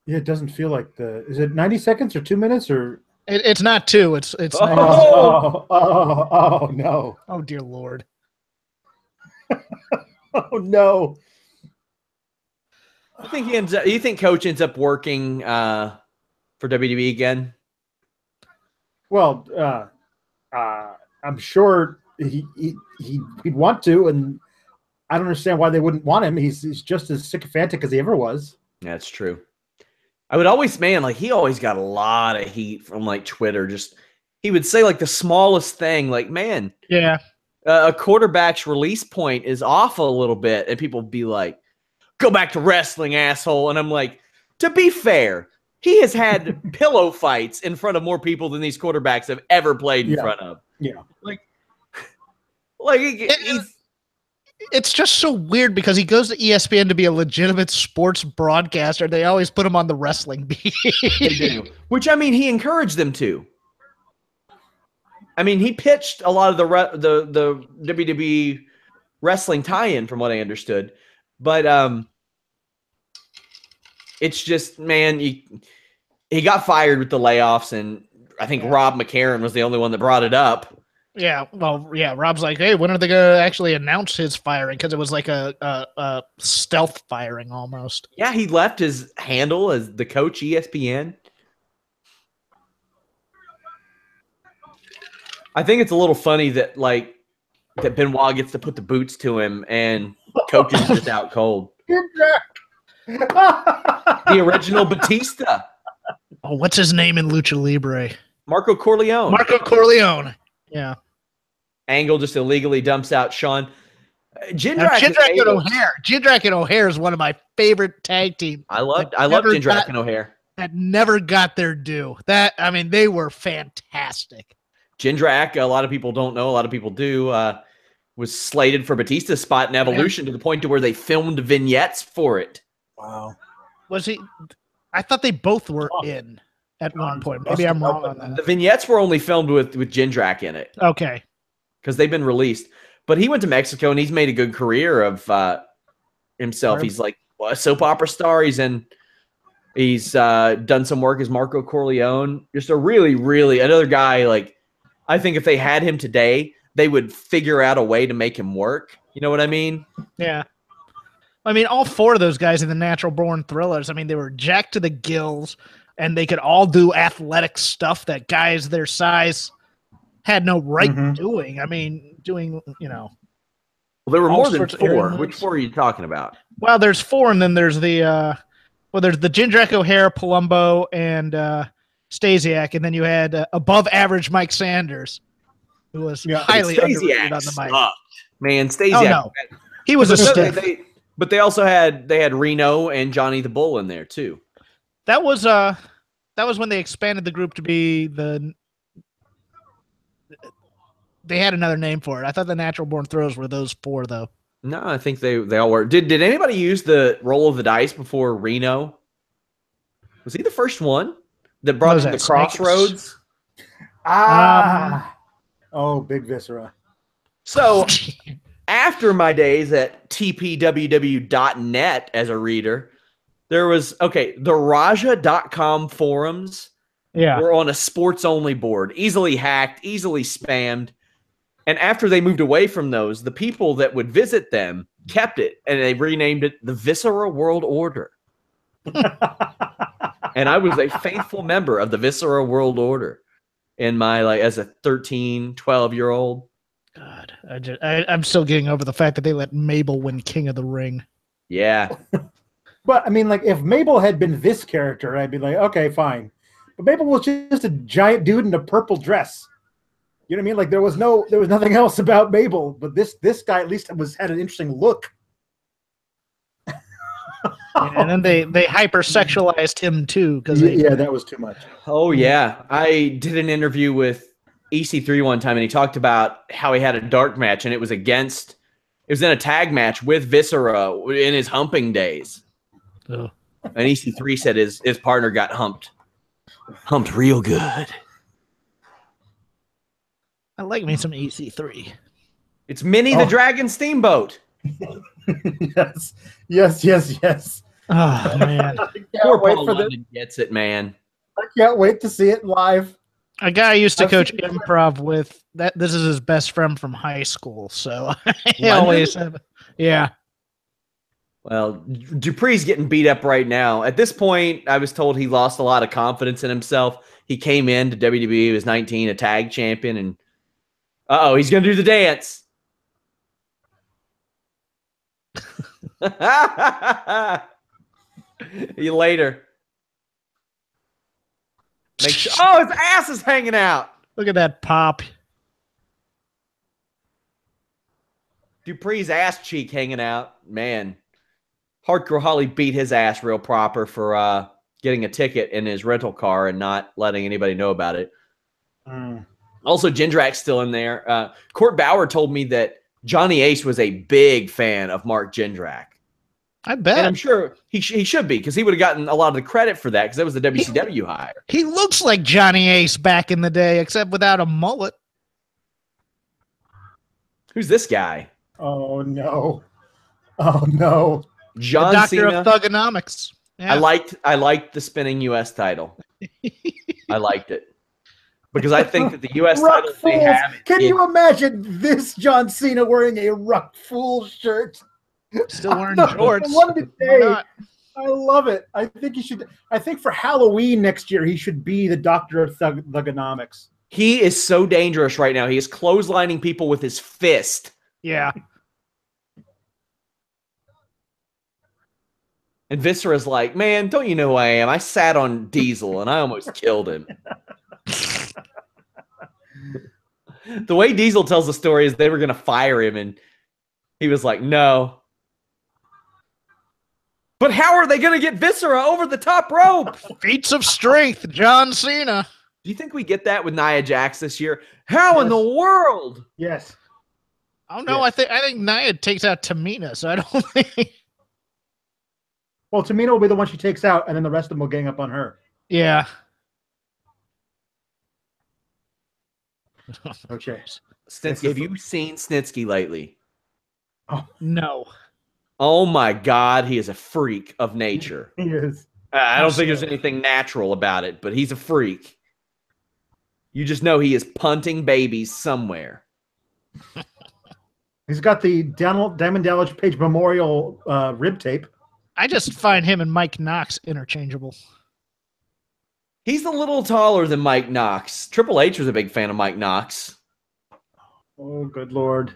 Yeah, it doesn't feel like is it 90 seconds or 2 minutes or? It's not 2. It's. Oh no! Oh dear Lord! Oh no! You think Coach ends up working for WWE again? Well, I'm sure he'd want to, and I don't understand why they wouldn't want him. He's just as sycophantic as he ever was. That's true. I would always, he always got a lot of heat from like Twitter. Just he would say like the smallest thing, like, man, yeah, a quarterback's release point is off a little bit, and people would be like, go back to wrestling, asshole. And I'm like, to be fair, he has had pillow fights in front of more people than these quarterbacks have ever played in front of. Yeah. It's just so weird because he goes to ESPN to be a legitimate sports broadcaster. They always put him on the wrestling beat. They do. Which, he encouraged them to. He pitched a lot of the WWE wrestling tie-in from what I understood. But it's just, man, he got fired with the layoffs, and I think Rob McCarron was the only one that brought it up. Yeah, well, yeah, Rob's like, hey, when are they going to actually announce his firing? Because it was like a stealth firing almost. Yeah, he left his handle as the coach ESPN. I think it's a little funny that, that Benoit gets to put the boots to him and Coach is just out cold. The original Batista. Oh, what's his name in Lucha Libre? Marco Corleone. Marco Corleone. Yeah. Angle just illegally dumps out Sean. Jindrak and O'Haire is one of my favorite tag teams. I love Jindrak and O'Haire. That never got their due. They were fantastic. Jindrak, a lot of people don't know, a lot of people do, was slated for Batista's spot in Evolution to the point to where they filmed vignettes for it. Wow. Was he? I thought they both were in at one point. Maybe I'm wrong on that. The vignettes were only filmed with Jindrak in it. Okay. Because they've been released. But he went to Mexico and he's made a good career of himself. Right. He's like a soap opera star. He's done some work as Marco Corleone. Just a really, really another guy. Like, I think if they had him today, they would figure out a way to make him work. You know what I mean? Yeah. I mean, all four of those guys in the Natural Born Thrillers, I mean, they were jacked to the gills, and they could all do athletic stuff that guys their size had no right doing. I mean, doing, Well, there were more than four. Which four are you talking about? Well, there's four, and then there's the there's the Jindrak, O'Haire, Palumbo, and Stasiak, and then you had above average Mike Sanders, who was highly underrated on the mic. Man, Stasiak. Oh, no. He was a stiff. But they also had Reno and Johnny the Bull in there too. That was when they expanded the group to be they had another name for it. I thought the Natural Born Throws were those four though. No, I think they all were. Did anybody use the roll of the dice before Reno? Was he the first one that brought in the Crossroads? Oh, Big Viscera. So after my days at tpww.net as a reader, there was, the Raja.com forums were on a sports-only board, easily hacked, easily spammed. And after they moved away from those, the people that would visit them kept it, and they renamed it the Viscera World Order. And I was a faithful member of the Viscera World Order in my, as a 13, 12-year-old. God, I'm still getting over the fact that they let Mabel win King of the Ring. Yeah. But, I mean, like, if Mabel had been this character, I'd be like, okay, fine. But Mabel was just a giant dude in a purple dress. You know what I mean? Like, there was nothing else about Mabel, but this guy at least had an interesting look. And then they hypersexualized him too, because that was too much. Oh yeah, I did an interview with EC3 one time, and he talked about how he had a dark match, and it was in a tag match with Viscera in his humping days. Oh. And EC3 said his partner got humped real good. I like me some EC3. It's Minnie the Dragon Steamboat. Yes. Oh man, Poor Paul London gets it, man. I can't wait to see it live. A guy I used to coach improv with. This is his best friend from high school, so I always have. Yeah. Well, Dupree's getting beat up right now. At this point, I was told he lost a lot of confidence in himself. He came into WWE, he was 19, a tag champion, and he's going to do the dance. You later. Make sure. Oh, his ass is hanging out. Look at that pop. Dupree's ass cheek hanging out. Man. Hardcore Holly beat his ass real proper for getting a ticket in his rental car and not letting anybody know about it. Also, Jindrak's still in there. Court Bauer told me that Johnny Ace was a big fan of Mark Jindrak. I bet. And I'm sure he should be, because he would have gotten a lot of the credit for that, because that was the WCW hire. He looks like Johnny Ace back in the day, except without a mullet. Who's this guy? Oh, no. Oh, no. John Doctor Cena. of Thugonomics. Yeah. I liked the spinning U.S. title. I liked it. Because I think that the U.S. title they have... Can you imagine this John Cena wearing a Ruck Fool shirt? Still wearing shorts. I love it. I think he should. I think for Halloween next year, he should be the Doctor of Thugonomics. He is so dangerous right now. He is clotheslining people with his fist. Yeah. And Viscera's like, man, don't you know who I am? I sat on Diesel, and I almost killed him. The way Diesel tells the story is they were going to fire him, and He was like, no. But how are they going to get Viscera over the top rope? Feats of strength, John Cena. Do you think we get that with Nia Jax this year? How in the world? Yes. Oh no, yes. I think Nia takes out Tamina, so I don't think. Well, Tamina will be the one she takes out, and then the rest of them will gang up on her. Yeah. Okay. Snitsky, have you seen Snitsky lately? Oh no. Oh my God, he is a freak of nature. He is. I don't think there's anything natural about it, but he's a freak. You just know he is punting babies somewhere. He's got the Diamond Dallas Page Memorial rib tape. I just find him and Mike Knox interchangeable. He's a little taller than Mike Knox. Triple H was a big fan of Mike Knox. Oh, good Lord.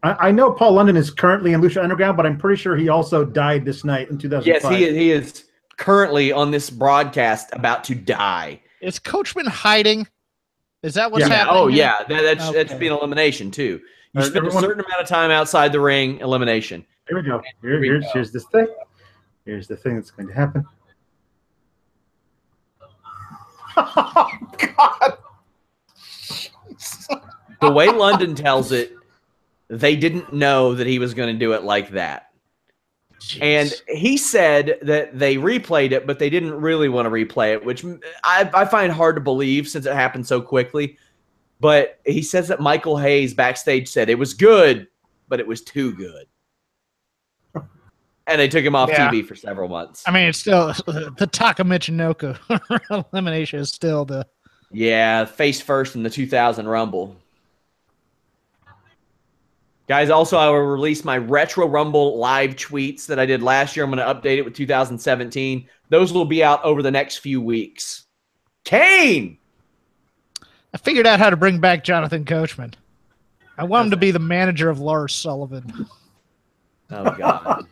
I know Paul London is currently in Lucha Underground, but I'm pretty sure he also died this night in 2005. Yes, he is currently on this broadcast about to die. Is Coachman hiding? Is that what's happening? Oh, yeah. That should be an elimination, too. You spend a certain amount of time outside the ring, elimination. Here we go. Here's this thing. Here's the thing that's going to happen. Oh, God. The way London tells it, they didn't know that he was going to do it like that. Jeez. And he said that they replayed it, but they didn't really want to replay it, which I find hard to believe since it happened so quickly. But he says that Michael Hayes backstage said it was good, but it was too good. And they took him off TV for several months. I mean, it's still the Taka Michinoku elimination is still the face first in the 2000 Rumble. Guys, also I will release my Retro Rumble live tweets that I did last year. I'm going to update it with 2017. Those will be out over the next few weeks. Cain! I figured out how to bring back Jonathan Coachman. I want him to be the manager of Lars Sullivan. Oh, God.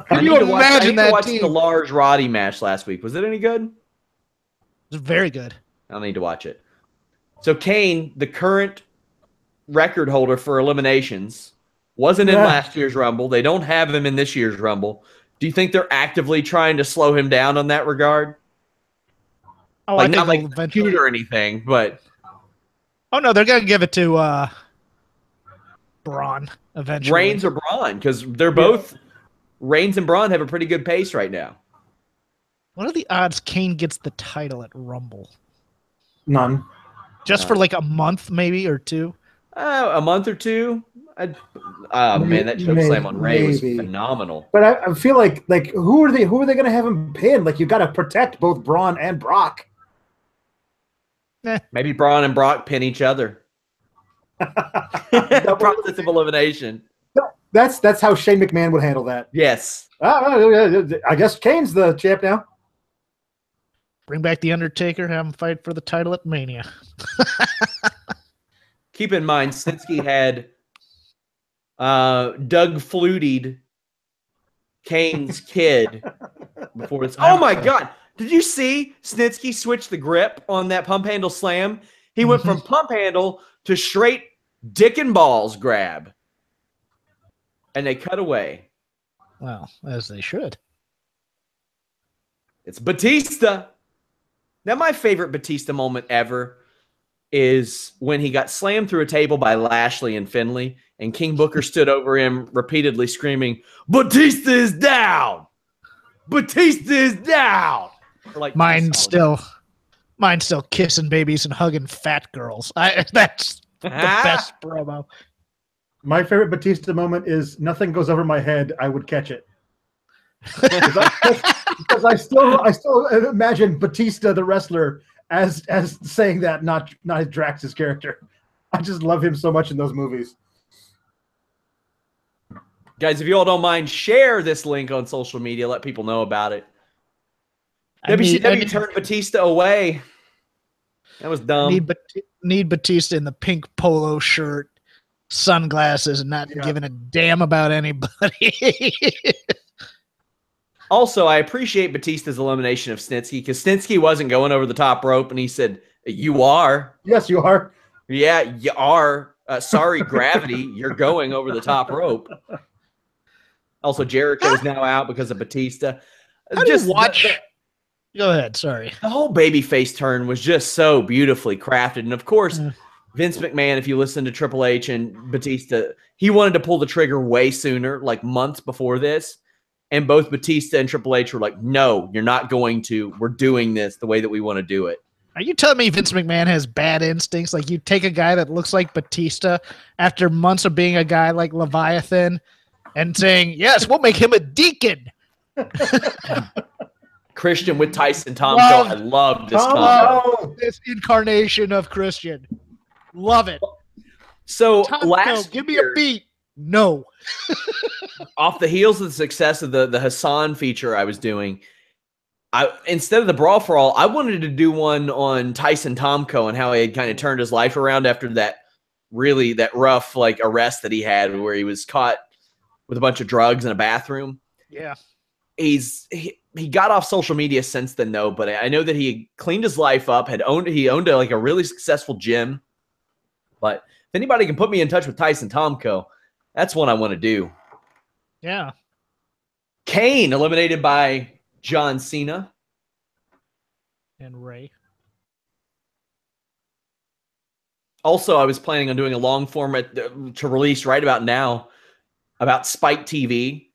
Can you imagine that? I watched the Lars Roddy match last week. Was it any good? It was very good. I'll need to watch it. So Cain, the current record holder for eliminations, wasn't in last year's Rumble. They don't have him in this year's Rumble. Do you think they're actively trying to slow him down on that regard? Oh, like, not like Puder or anything, but oh no, they're gonna give it to Braun eventually. Reigns or Braun, because they're both Reigns and Braun have a pretty good pace right now. What are the odds Cain gets the title at Rumble? None. Just for like a month, maybe, or two. A month or two. Man, that chokeslam on Ray was phenomenal. But I feel like who are they going to have him pin? Like, you got to protect both Braun and Brock. Maybe Braun and Brock pin each other. The process of elimination. That's how Shane McMahon would handle that. Yes. I guess Kane's the champ now. Bring back The Undertaker, have him fight for the title at Mania. Keep in mind, Snitsky had Doug Flutied Kane's kid before this. Oh, my God. Did you see Snitsky switch the grip on that pump handle slam? He went from pump handle to straight dick and balls grab. And they cut away. Well, as they should. It's Batista. Now, my favorite Batista moment ever is when he got slammed through a table by Lashley and Finlay, and King Booker stood over him repeatedly screaming, "Batista is down! Batista is down!" Like, mine's still kissing babies and hugging fat girls. That's the best promo. My favorite Batista moment is nothing goes over my head. I would catch it. Because I still imagine Batista the wrestler as saying that, not Drax's character. I just love him so much in those movies. Guys, if you all don't mind, share this link on social media. Let people know about it. WCW turned Batista away. That was dumb. Need Batista in the pink polo shirt, sunglasses, and not giving a damn about anybody. Also, I appreciate Batista's elimination of Snitsky, because Snitsky wasn't going over the top rope, and he said, "You are." Yes, you are. Yeah, you are. Sorry, gravity, you're going over the top rope. Also, Jericho's now out because of Batista. How do you watch? Go ahead. Sorry. The whole babyface turn was just so beautifully crafted. And of course, Vince McMahon, if you listen to Triple H and Batista, he wanted to pull the trigger way sooner, like months before this. And both Batista and Triple H were like, no, you're not going to. We're doing this the way that we want to do it. Are you telling me Vince McMahon has bad instincts? Like, you take a guy that looks like Batista after months of being a guy like Leviathan and saying, yes, we'll make him a deacon. Christian with Tyson Tomko. I love this combo. This incarnation of Christian. Love it. So Tomko, give me a beat. No. Off the heels of the success of the Hassan feature I was doing, instead of the Brawl for All, I wanted to do one on Tyson Tomko and how he had kind of turned his life around after that rough like arrest that he had where he was caught with a bunch of drugs in a bathroom. Yeah. He got off social media since then though, but I know that he cleaned his life up, he owned a really successful gym. But if anybody can put me in touch with Tyson Tomko, that's one I want to do. Yeah. Cain eliminated by John Cena. And Ray. Also, I was planning on doing a long format to release right about now about Spike TV,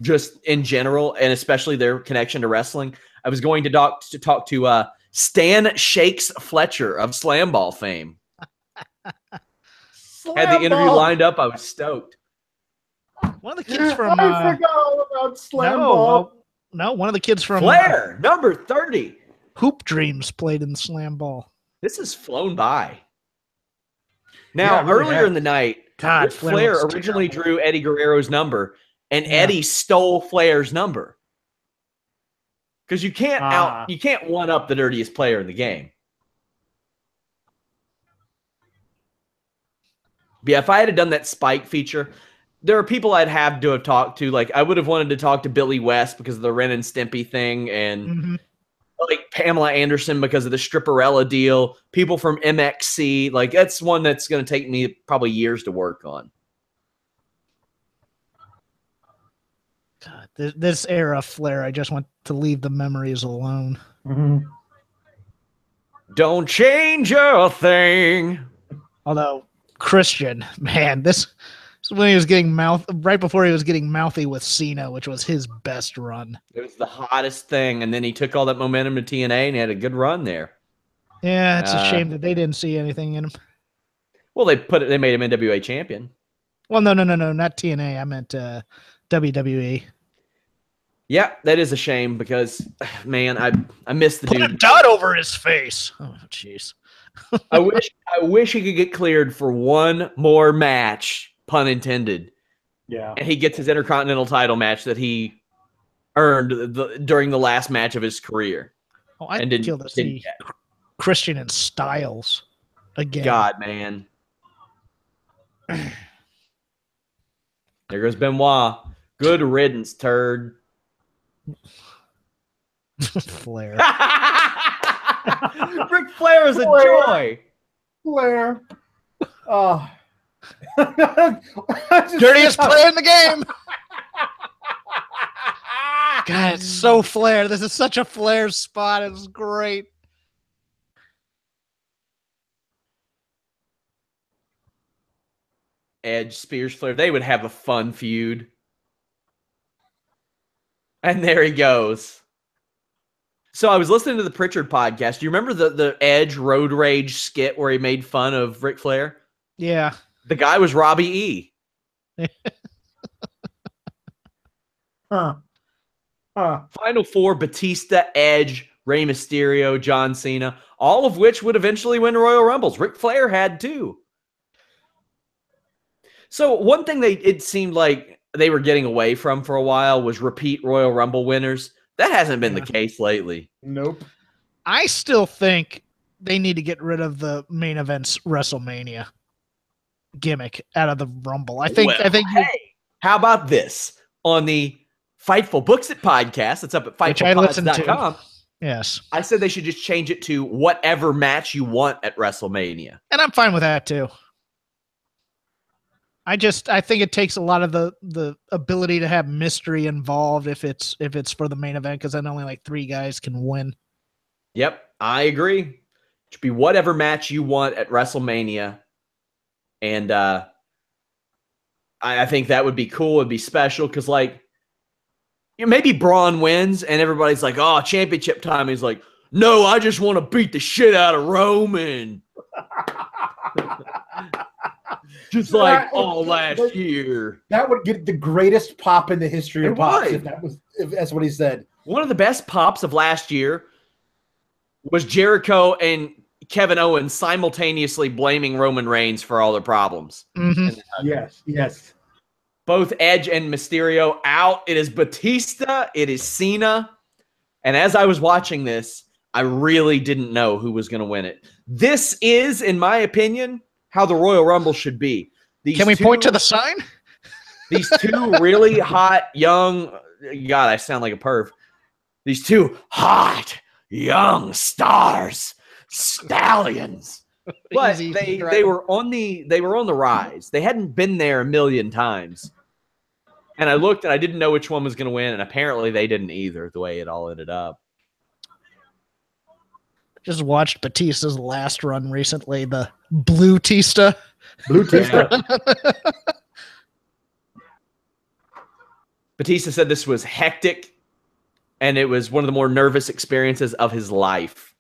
just in general, and especially their connection to wrestling. I was going to talk to Stan Shakes Fletcher of Slam Ball fame. Had the interview lined up. I was stoked. One of the kids from I forgot all about Slam Ball. No, one of the kids from Flair, number 30. Hoop Dreams played in Slam Ball. This has flown by. Now, earlier in the night, Flair originally drew Eddie Guerrero's number, and Eddie stole Flair's number. Because you can't one up the dirtiest player in the game. But yeah, if I had done that Spike feature, there are people I'd have to have talked to. Like, I would have wanted to talk to Billy West because of the Ren and Stimpy thing, and like Pamela Anderson because of the Stripperella deal. People from MXC. Like, that's one that's going to take me probably years to work on. God, this era of Flair, I just want to leave the memories alone. Don't change a thing. Although Christian, man, this is when he was getting right before he was getting mouthy with Cena, which was his best run. It was the hottest thing, and then he took all that momentum to TNA and he had a good run there. Yeah, it's a shame that they didn't see anything in him. Well, they made him NWA champion. Well, no, not TNA. I meant WWE. Yeah, that is a shame because, man, I missed the dude. Put a dot over his face. Oh, jeez. I wish he could get cleared for one more match, pun intended. Yeah. And he gets his Intercontinental title match that he earned during the last match of his career. Oh, I'd kill to see Christian and Styles again. God, man. There goes Benoit. Good riddance, turd. Flair. Ric Flair is a joy. Flair. Dirtiest player in the game. God, it's so Flair. This is such a Flair spot. It's great. Edge, Spears, Flair. They would have a fun feud. And there he goes. So I was listening to the Pritchard podcast. Do you remember the Edge Road Rage skit where he made fun of Ric Flair? Yeah. The guy was Robbie E. Final four, Batista, Edge, Rey Mysterio, John Cena, all of which would eventually win Royal Rumbles. Ric Flair had too. So one thing it seemed like they were getting away from for a while was repeat Royal Rumble winners. That hasn't been the case lately. Nope. I still think they need to get rid of the main event's WrestleMania gimmick out of the Rumble. I think. Hey, how about this on the Fightful Books It podcast? It's up at fightfulpods.com. Yes, I said they should just change it to whatever match you want at WrestleMania, and I'm fine with that too. I think it takes a lot of the ability to have mystery involved if it's for the main event, because then only like 3 guys can win. Yep, I agree. It should be whatever match you want at WrestleMania. And I think that would be cool. It'd be special because, like, maybe Braun wins and everybody's like, oh, championship time. He's like, no, I just want to beat the shit out of Roman. Just like last year. That would get the greatest pop in the history of pops if that's what he said. One of the best pops of last year was Jericho and Kevin Owens simultaneously blaming Roman Reigns for all their problems. Mm-hmm. Yes. Both Edge and Mysterio out. It is Batista. It is Cena. And as I was watching this, I really didn't know who was going to win it. This is, in my opinion, how the Royal Rumble should be. Can we point to the sign? These 2 really hot, young... God, I sound like a perv. These 2 hot, young stars, stallions. But they were on the rise. They hadn't been there a million times. And I looked and I didn't know which one was going to win, and apparently they didn't either, the way it all ended up. Just watched Batista's last run recently, the Blue Tista. Batista said this was hectic, and it was one of the more nervous experiences of his life.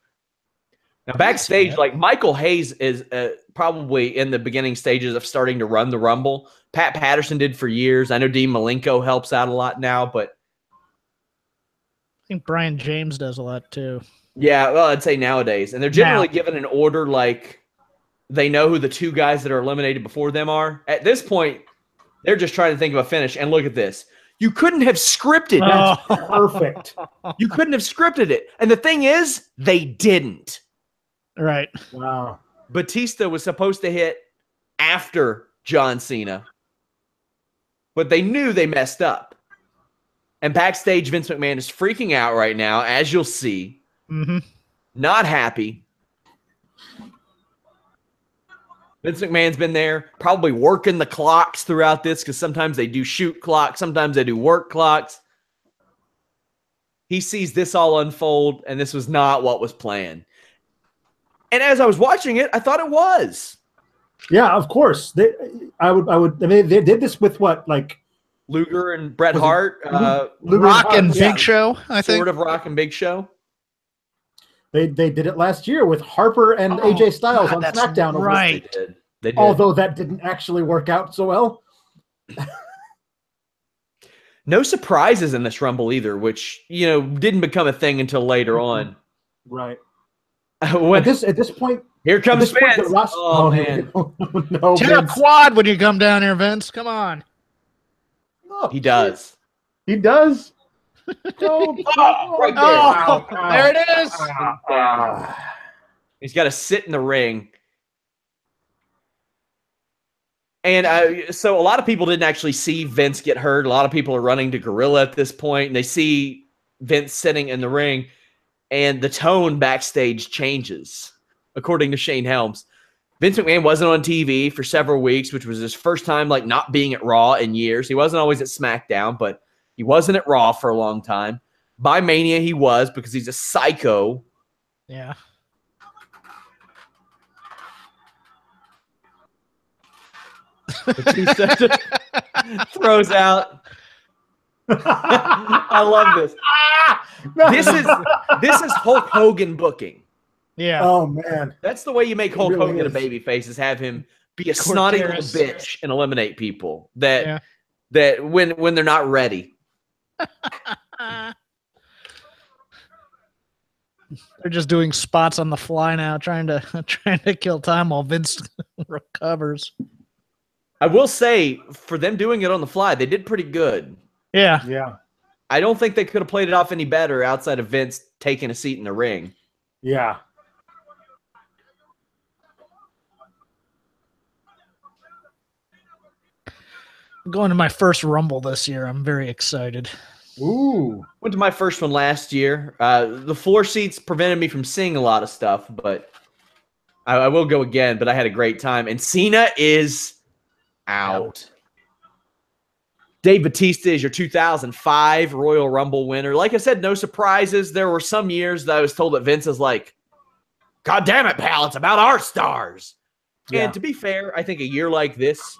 Now, backstage, like, Michael Hayes is probably in the beginning stages of starting to run the Rumble. Pat Patterson did for years. I know Dean Malenko helps out a lot now, but I think Brian James does a lot too. Yeah, well, I'd say nowadays. And they're generally given an order like they know who the 2 guys that are eliminated before them are. At this point, they're just trying to think of a finish. And look at this. You couldn't have scripted. That's perfect. You couldn't have scripted it. And the thing is, they didn't. Right. Wow. Batista was supposed to hit after John Cena, but they knew they messed up. And backstage, Vince McMahon is freaking out right now, as you'll see. Mm-hmm. Not happy. Vince McMahon's been there, probably working the clocks throughout this, because sometimes they do shoot clocks, sometimes they do work clocks. He sees this all unfold, and this was not what was planned. And as I was watching it, I thought it was. Yeah, of course. They did this with what, like Luger and Bret Hart, Rock and Big Show, I think. Sort of Rock and Big Show. They did it last year with Harper and AJ Styles on SmackDown. Right. They did. Although that didn't actually work out so well. No surprises in this Rumble either, which, didn't become a thing until later on. Right. At this point, here comes Vince. Man. No, Take a quad when you come down here, Vince. Come on. Oh, he does. He does. Right there it is. He's got to sit in the ring. And so a lot of people didn't actually see Vince get hurt. A lot of people are running to Gorilla at this point, and they see Vince sitting in the ring, and the tone backstage changes, according to Shane Helms. Vince McMahon wasn't on TV for several weeks, which was his first time not being at Raw in years. He wasn't always at SmackDown, but he wasn't at Raw for a long time. By Mania, he was, because he's a psycho. Yeah. Batista throws out. I love this. This is Hulk Hogan booking. Yeah. Oh man, that's the way you make Hulk really Hogan a babyface, is have him be a snotty little bitch and eliminate people that when they're not ready. They're just doing spots on the fly now, trying to kill time while Vince recovers. I will say, for them doing it on the fly, they did pretty good. Yeah. Yeah. I don't think they could have played it off any better outside of Vince taking a seat in the ring. Yeah. I'm going to my first Rumble this year. I'm very excited. Ooh. Went to my first one last year. The floor seats prevented me from seeing a lot of stuff, but I will go again. But I had a great time. And Cena is out. Dave Batista is your 2005 Royal Rumble winner. Like I said, no surprises. There were some years that I was told that Vince is like, God damn it, pal, it's about our stars. Yeah. And to be fair, I think a year like this,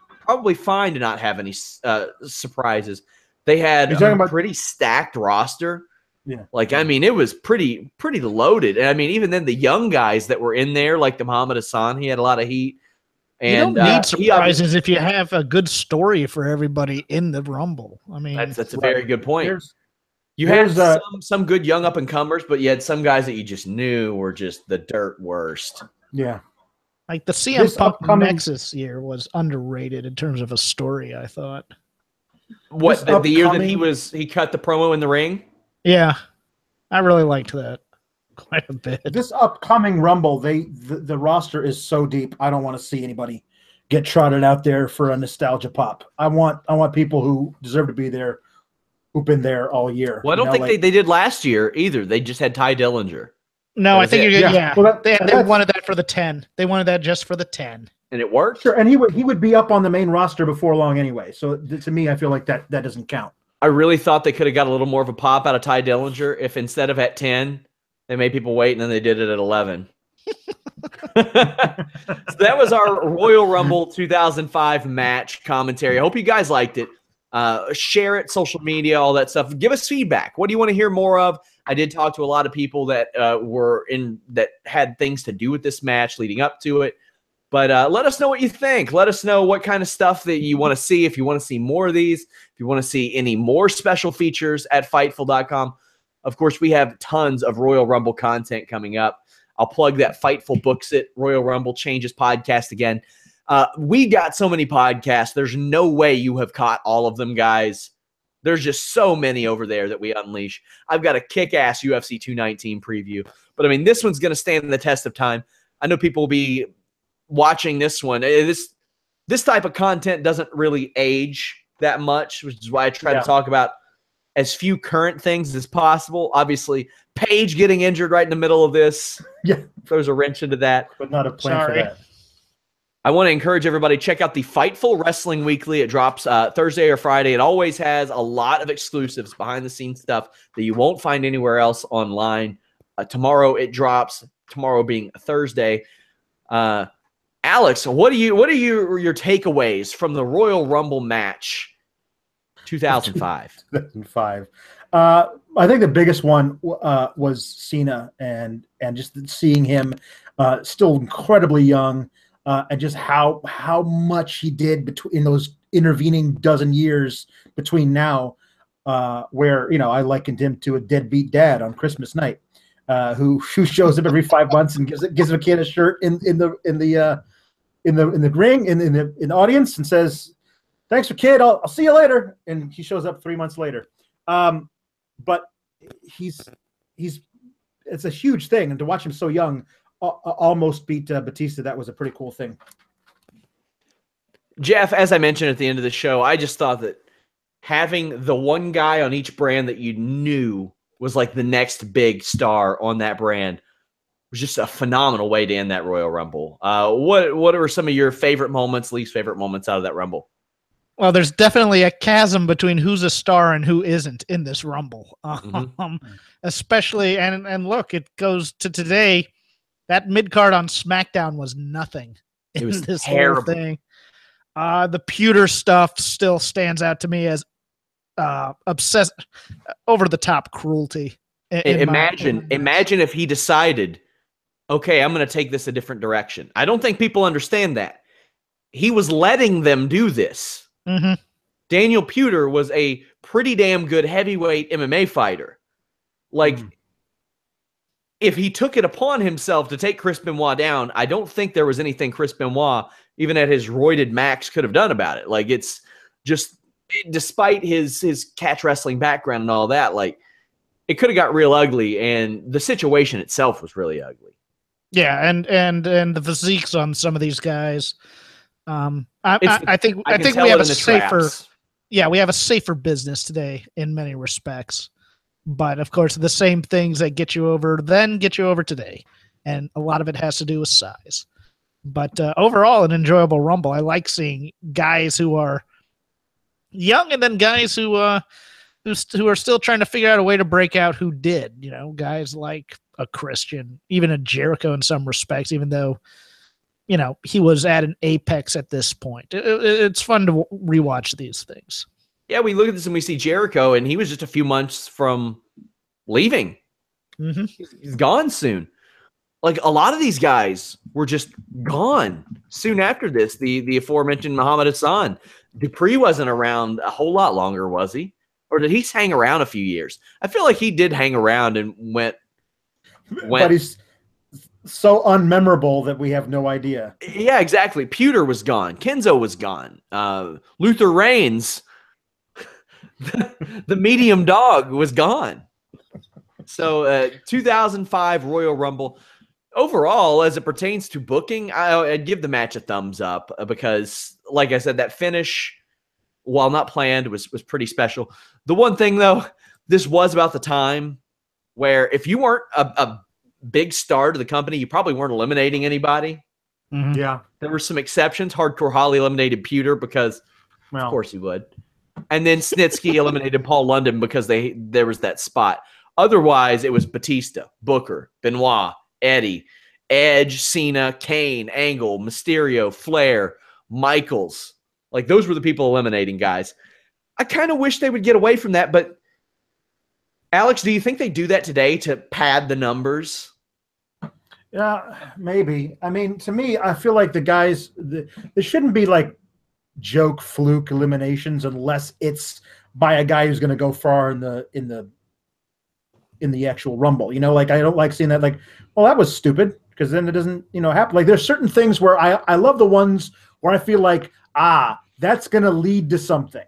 probably fine to not have any surprises. They had a pretty stacked roster. Yeah. Like, I mean, it was pretty loaded. And I mean, even then, the young guys that were in there, like the Muhammad Hassan, he had a lot of heat. And you don't need surprises if you have a good story for everybody in the Rumble. I mean, that's a very good point. You had some good young up-and-comers, but you had some guys that you just knew were just the dirt worst. Yeah. Like the CM Punk Nexus year was underrated in terms of a story, I thought. What, the year that he cut the promo in the ring? Yeah. I really liked that quite a bit. This upcoming Rumble, the roster is so deep. I don't want to see anybody get trotted out there for a nostalgia pop. I want people who deserve to be there, who've been there all year. Well, I don't think they did last year either. They just had Ty Dillinger. No, I think Well, they wanted that for the 10. They wanted that just for the 10. And it worked? Sure, and he would be up on the main roster before long anyway. So to me, I feel like that doesn't count. I really thought they could have got a little more of a pop out of Ty Dillinger if instead of at 10, they made people wait, and then they did it at 11. So that was our Royal Rumble 2005 match commentary. I hope you guys liked it. Share it, social media, all that stuff. Give us feedback. What do you want to hear more of? I did talk to a lot of people that that had things to do with this match leading up to it. But let us know what you think. Let us know what kind of stuff that you want to see. If you want to see more of these, if you want to see any more special features at Fightful.com. Of course, we have tons of Royal Rumble content coming up. I'll plug that Fightful Books It Royal Rumble Changes podcast again. We got so many podcasts. There's no way you have caught all of them, guys. There's just so many over there that we unleash. I've got a kick-ass UFC 219 preview. But, I mean, this one's going to stand the test of time. I know people will be watching this one. This type of content doesn't really age that much, which is why I try to talk about as few current things as possible. Obviously, Paige getting injured right in the middle of this throws a wrench into that. But not a plan for that. I want to encourage everybody, check out the Fightful Wrestling Weekly. It drops Thursday or Friday. It always has a lot of exclusives, behind-the-scenes stuff that you won't find anywhere else online. Tomorrow it drops, tomorrow being Thursday. Alex, what are your takeaways from the Royal Rumble match 2005? 2005. I think the biggest one was Cena and just seeing him still incredibly young, and just how much he did in those intervening dozen years between now, where I likened him to a deadbeat dad on Christmas night, who shows up every 5 months and gives a kid a shirt in the ring in the audience and says, "Thanks for kid, I'll see you later," and he shows up 3 months later. But it's a huge thing, and to watch him so young almost beat Batista, that was a pretty cool thing. Jeff, as I mentioned at the end of the show, I just thought that having the one guy on each brand that you knew was like the next big star on that brand was just a phenomenal way to end that Royal Rumble. What are some of your favorite moments, least favorite moments out of that Rumble? Well, there's definitely a chasm between who's a star and who isn't in this Rumble. Especially, and look, it goes to today. That mid-card on SmackDown was nothing. It was this terrible. whole thing. The Puder stuff still stands out to me as obsessed, over-the-top cruelty. Imagine if he decided, okay, I'm going to take this a different direction. I don't think people understand that. He was letting them do this. Mm-hmm. Daniel Puder was a pretty damn good heavyweight MMA fighter. Like, if he took it upon himself to take Chris Benoit down, I don't think there was anything Chris Benoit, even at his roided max, could have done about it. Like, it's just, despite his catch wrestling background and all that, like, it could have got real ugly, and the situation itself was really ugly. Yeah, and the physiques on some of these guys. I think we have a safer. Yeah, we have a safer business today in many respects. But of course, the same things that get you over then get you over today, and a lot of it has to do with size. But overall, an enjoyable Rumble. I like seeing guys who are young and then guys who are still trying to figure out a way to break out who did. You know, guys like a Christian, even a Jericho in some respects, even though, you know, he was at an apex at this point. It's fun to rewatch these things. Yeah, we look at this and we see Jericho, and he was just a few months from leaving. Mm-hmm. He's gone soon. Like, a lot of these guys were just gone soon after this. The aforementioned Muhammad Hassan. Dupree wasn't around a whole lot longer, was he? Or did he hang around a few years? I feel like he did hang around and went. But he's so unmemorable that we have no idea. Yeah, exactly. Puder was gone. Kenzo was gone. Luther Reigns, the medium dog, was gone. So 2005 Royal Rumble. Overall, as it pertains to booking, I'd give the match a thumbs up because, like I said, that finish, while not planned, was pretty special. The one thing, though, this was about the time where if you weren't a big star to the company, you probably weren't eliminating anybody. Mm-hmm. Yeah. There were some exceptions. Hardcore Holly eliminated Puder because, of course he would. And then Snitsky eliminated Paul London because there was that spot. Otherwise, it was Batista, Booker, Benoit, Eddie, Edge, Cena, Cain, Angle, Mysterio, Flair, Michaels. Like, those were the people eliminating guys. I kind of wish they would get away from that, but Alex, do you think they do that today to pad the numbers? Yeah, maybe. I mean, to me, I feel like the guys, there shouldn't be like joke fluke eliminations unless it's by a guy who's going to go far in the actual Rumble. You know, like, I don't like seeing that, like, well, that was stupid, because then it doesn't, happen. Like, there's certain things where I love the ones where I feel like, that's going to lead to something.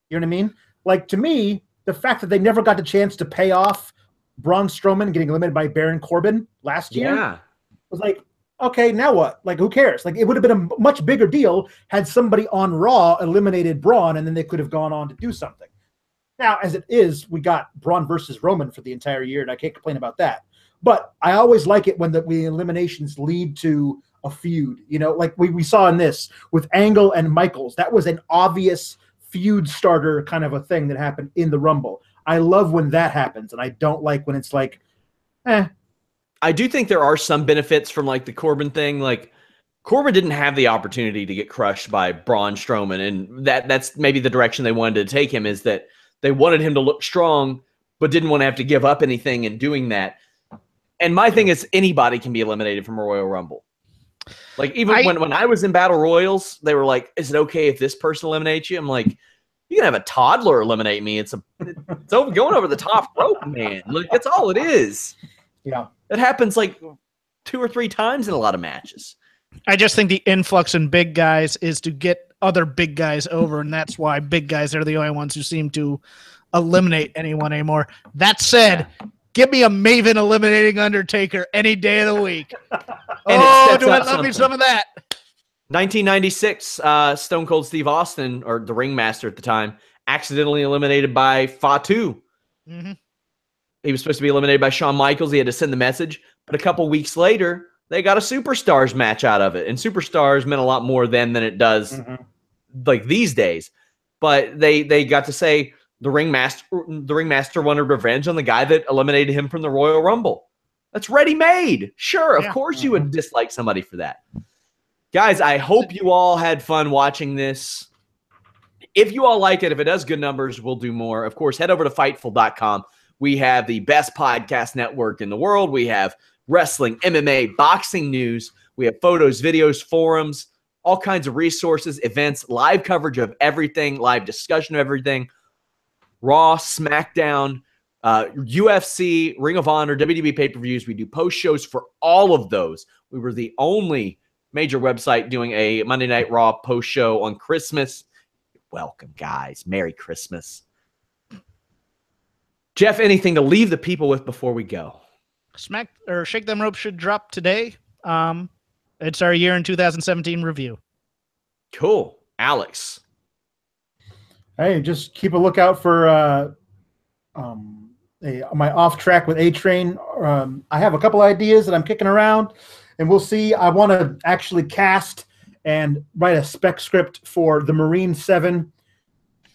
You know what I mean? Like, to me, the fact that they never got the chance to pay off Braun Strowman getting eliminated by Baron Corbin last year was like, okay, now what? Like, who cares? Like, it would have been a much bigger deal had somebody on Raw eliminated Braun, and then they could have gone on to do something. Now, as it is, we got Braun versus Roman for the entire year, and I can't complain about that. But I always like it when the eliminations lead to a feud. Like we saw in this with Angle and Michaels. That was an obvious feud starter kind of a thing that happened in the Rumble. I love when that happens, and I don't like when it's like, I do think there are some benefits from, like, the Corbin thing. Like, Corbin didn't have the opportunity to get crushed by Braun Strowman, and that's maybe the direction they wanted to take him, is that they wanted him to look strong, but didn't want to have to give up anything in doing that. And my thing is, anybody can be eliminated from a Royal Rumble. Like, even when I was in Battle Royals, they were like, is it okay if this person eliminates you? I'm like, you can have a toddler eliminate me. It's going over the top rope, man. Like, that's all it is. Yeah. It happens like 2 or 3 times in a lot of matches. I just think the influx in big guys is to get other big guys over, and that's why big guys are the only ones who seem to eliminate anyone anymore. That said, give me a Maven eliminating Undertaker any day of the week. Do I love me some of that. 1996, Stone Cold Steve Austin, or the ringmaster at the time, accidentally eliminated by Fatu. Mm-hmm. He was supposed to be eliminated by Shawn Michaels. He had to send the message. But a couple weeks later, they got a Superstars match out of it. And Superstars meant a lot more then than it does like these days. But they got to say the ringmaster wanted revenge on the guy that eliminated him from the Royal Rumble. That's ready-made. Sure, of course you would dislike somebody for that. Guys, I hope you all had fun watching this. If you all liked it, if it does good numbers, we'll do more. Of course, head over to Fightful.com. We have the best podcast network in the world. We have wrestling, MMA, boxing news. We have photos, videos, forums, all kinds of resources, events, live coverage of everything, live discussion of everything. Raw, SmackDown, UFC, Ring of Honor, WWE pay-per-views. We do post shows for all of those. We were the only major website doing a Monday Night Raw post show on Christmas. Welcome, guys. Merry Christmas. Jeff, anything to leave the people with before we go? Shake Them Ropes should drop today. It's our year in 2017 review. Cool. Alex. Hey, just keep a lookout for my off track with A-Train. I have a couple ideas that I'm kicking around. And we'll see. I want to actually cast and write a spec script for the Marine 7,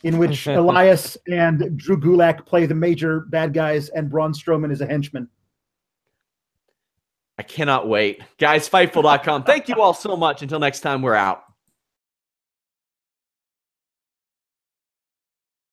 in which Elias and Drew Gulak play the major bad guys and Braun Strowman is a henchman. I cannot wait. Guys, Fightful.com. Thank you all so much. Until next time, we're out.